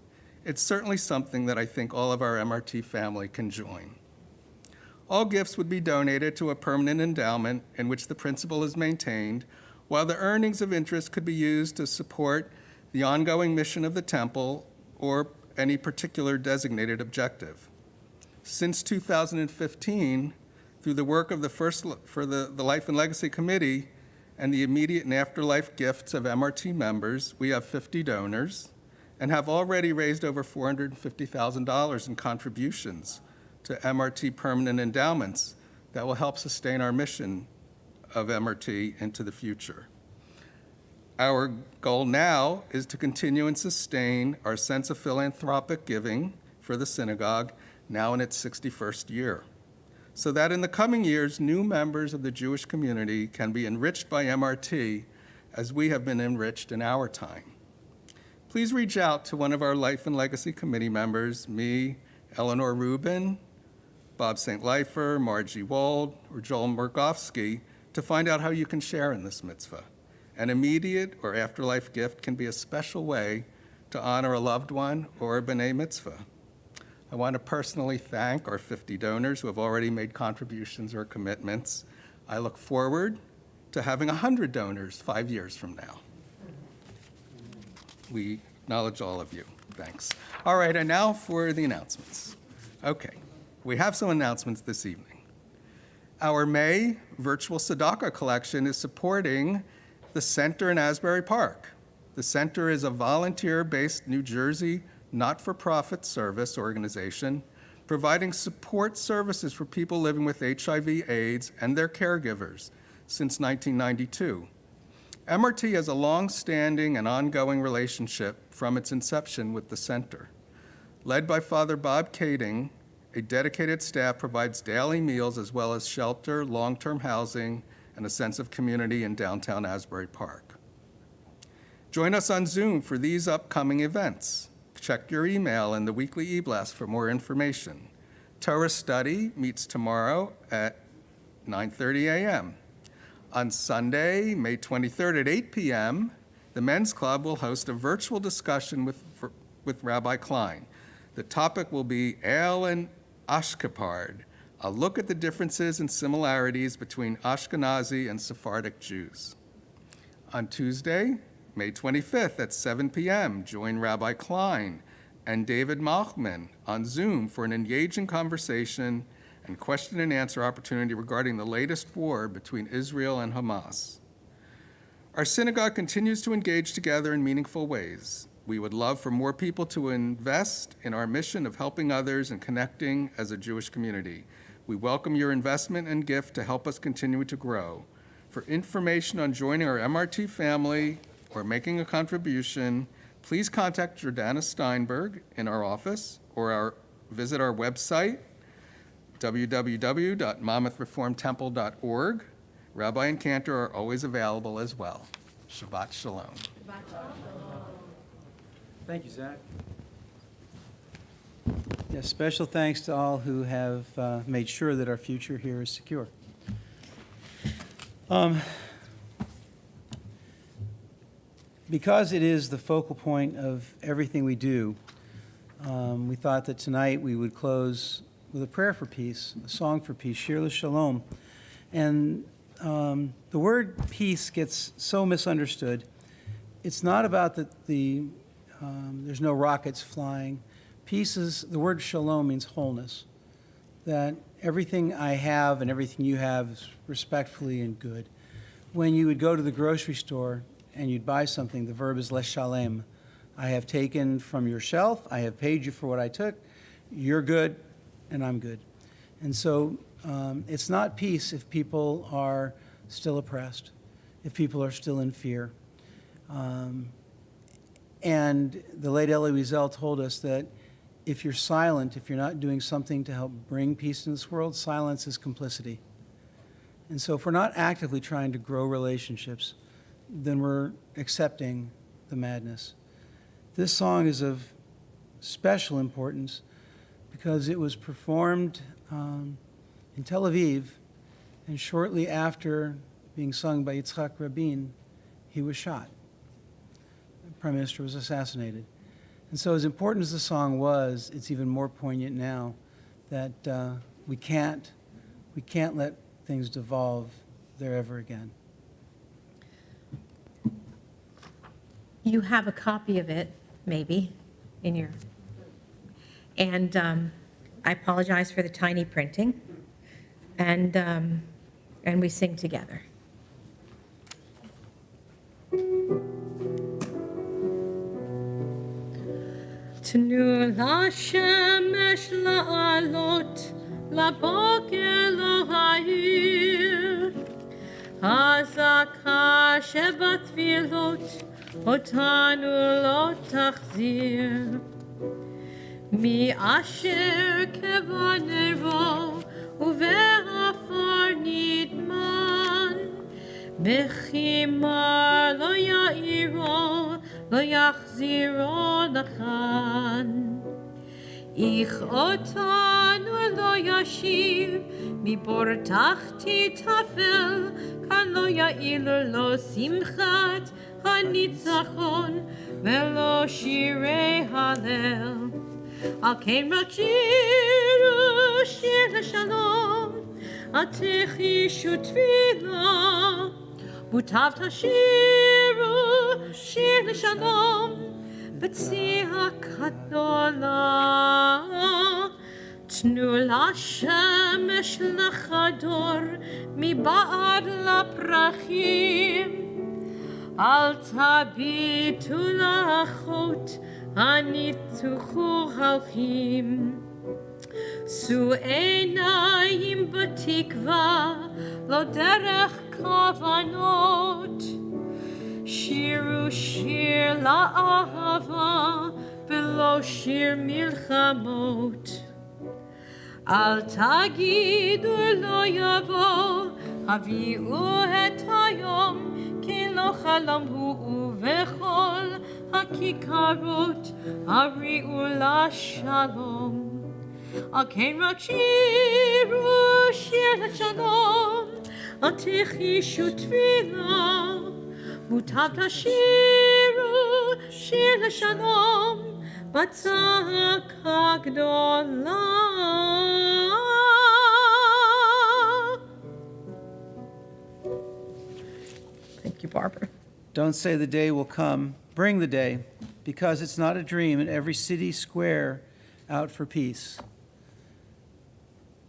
It's certainly something that I think all of our MRT family can join. All gifts would be donated to a permanent endowment in which the principal is maintained, while the earnings of interest could be used to support the ongoing mission of the temple or any particular designated objective. Since 2015, Through the work of the Life and Legacy Committee and the immediate and afterlife gifts of MRT members, we have 50 donors and have already raised over $450,000 in contributions to MRT permanent endowments that will help sustain our mission of MRT into the future. Our goal now is to continue and sustain our sense of philanthropic giving for the synagogue, now in its 61st year, so that in the coming years, new members of the Jewish community can be enriched by MRT as we have been enriched in our time. Please reach out to one of our Life and Legacy Committee members, me, Eleanor Rubin, Bob St. Leifer, Margie Wold, or Joel Murkowski, to find out how you can share in this mitzvah. An immediate or afterlife gift can be a special way to honor a loved one or a b'nai mitzvah. I want to personally thank our 50 donors who have already made contributions or commitments. I look forward to having 100 donors 5 years from now. We acknowledge all of you. Thanks. All right, and now for the announcements. Okay, we have some announcements this evening. Our May virtual tzedakah collection is supporting the Center in Asbury Park. The Center is a volunteer-based New Jersey not-for-profit service organization providing support services for people living with HIV/AIDS and their caregivers since 1992. MRT has a long-standing and ongoing relationship from its inception with the center. Led by Father Bob Kading, a dedicated staff provides daily meals as well as shelter, long-term housing, and a sense of community in downtown Asbury Park. Join us on Zoom for these upcoming events. Check your email and the weekly e-blast for more information. Torah Study meets tomorrow at 9:30 a.m. On Sunday, May 23rd at 8 p.m., the Men's Club will host a virtual discussion with Rabbi Klein. The topic will be Ale and Ashkepard, a look at the differences and similarities between Ashkenazi and Sephardic Jews. On Tuesday, May 25th at 7 p.m., join Rabbi Klein and David Malchman on Zoom for an engaging conversation and question and answer opportunity regarding the latest war between Israel and Hamas. Our synagogue continues to engage together in meaningful ways. We would love for more people to invest in our mission of helping others and connecting as a Jewish community. We welcome your investment and gift to help us continue to grow. For information on joining our MRT family or making a contribution, please contact Jordana Steinberg in our office or visit our website, www.monmouthreformtemple.org. Rabbi and Cantor are always available as well. Shabbat Shalom.
Thank you, Zach. Yes, special thanks to all who have made sure that our future here is secure. Because it is the focal point of everything we do, we thought that tonight we would close with a prayer for peace, a song for peace, Shir L'Shalom. And the word peace gets so misunderstood. It's not about that there's no rockets flying. Peace is, the word shalom means wholeness, that everything I have and everything you have is respectfully and good. When you would go to the grocery store and you'd buy something, the verb is leshalem. I have taken from your shelf, I have paid you for what I took, you're good, and I'm good. And so it's not peace if people are still oppressed, if people are still in fear. And the late Elie Wiesel told us that if you're silent, if you're not doing something to help bring peace in this world, silence is complicity. And so if we're not actively trying to grow relationships, then we're accepting the madness. This song is of special importance because it was performed in Tel Aviv, and shortly after being sung by Yitzhak Rabin, he was shot. The Prime Minister was assassinated. And so as important as the song was, it's even more poignant now that we can't let things devolve there ever again.
You have a copy of it, maybe, in your, and I apologize for the tiny printing. and we sing together. תנו לשמש לעלות, לבוקר להאיר. הזעקה שבתפילות אותנו לא תחזיר. מי אשר כבנרו ובעפר נטמן, בחימה לא יאירו, לא יחזירו לכאן. איך אותנו לא ישיב, מבור תחתית תפל, כאן לא יאיר לו שמחת הניצחון, ולא שירי הלל. על כן רק שירו שיר לשלום, אל תחישו תפילה, מוטב תשירו שיר לשלום, בצעקה גדולה. תנו לשמש לחדור מבעד לפרחים, אל תביטו לחות הניצחו הולכים. שאו עיניים בתקווה, לא דרך כוונות. שירו שיר לאהבה ולא שיר מלחמות. אל תגידו לא יבוא, הביאו את היום, כי לא חלום הוא, ובכל הכיכרות הריעו לשלום. על כן רק שירו שיר לשלום, אל תחישו תפילה, מוטב תשירו שיר לשלום, בצעקה גדולה. Thank you, Barbara.
Don't say the day will come, bring the day, because it's not a dream in every city square out for peace.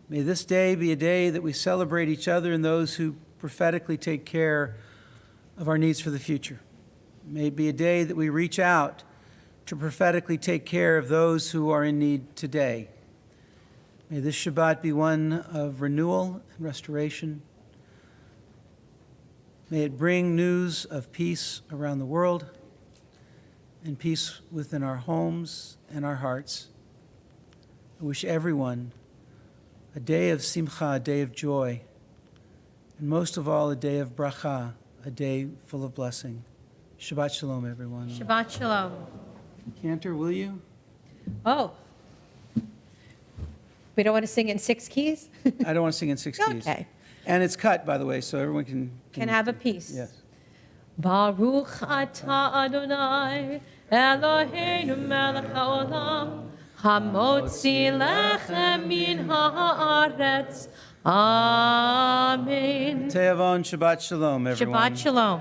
May this day be a day that we celebrate each other and those who prophetically take care of our needs for the future. May it be a day that we reach out to prophetically take care of those who are in need today. May this Shabbat be one of renewal and restoration. May it bring news of peace around the world and peace within our homes and our hearts. I wish everyone a day of simcha, a day of joy, and most of all, a day of bracha, a day full of blessing. Shabbat shalom, everyone.
Shabbat shalom.
Cantor, will you?
Oh. We don't want to sing in 6 keys?
I don't want to sing in 6 keys.
Okay.
And it's cut, by the way, so everyone
Can have a piece.
Yes.
Baruch atah Adonai, Eloheinu melech haolam, hamotzi lechem min haaretz. Amen.
Te'avon, Shabbat shalom, everyone.
Shabbat shalom.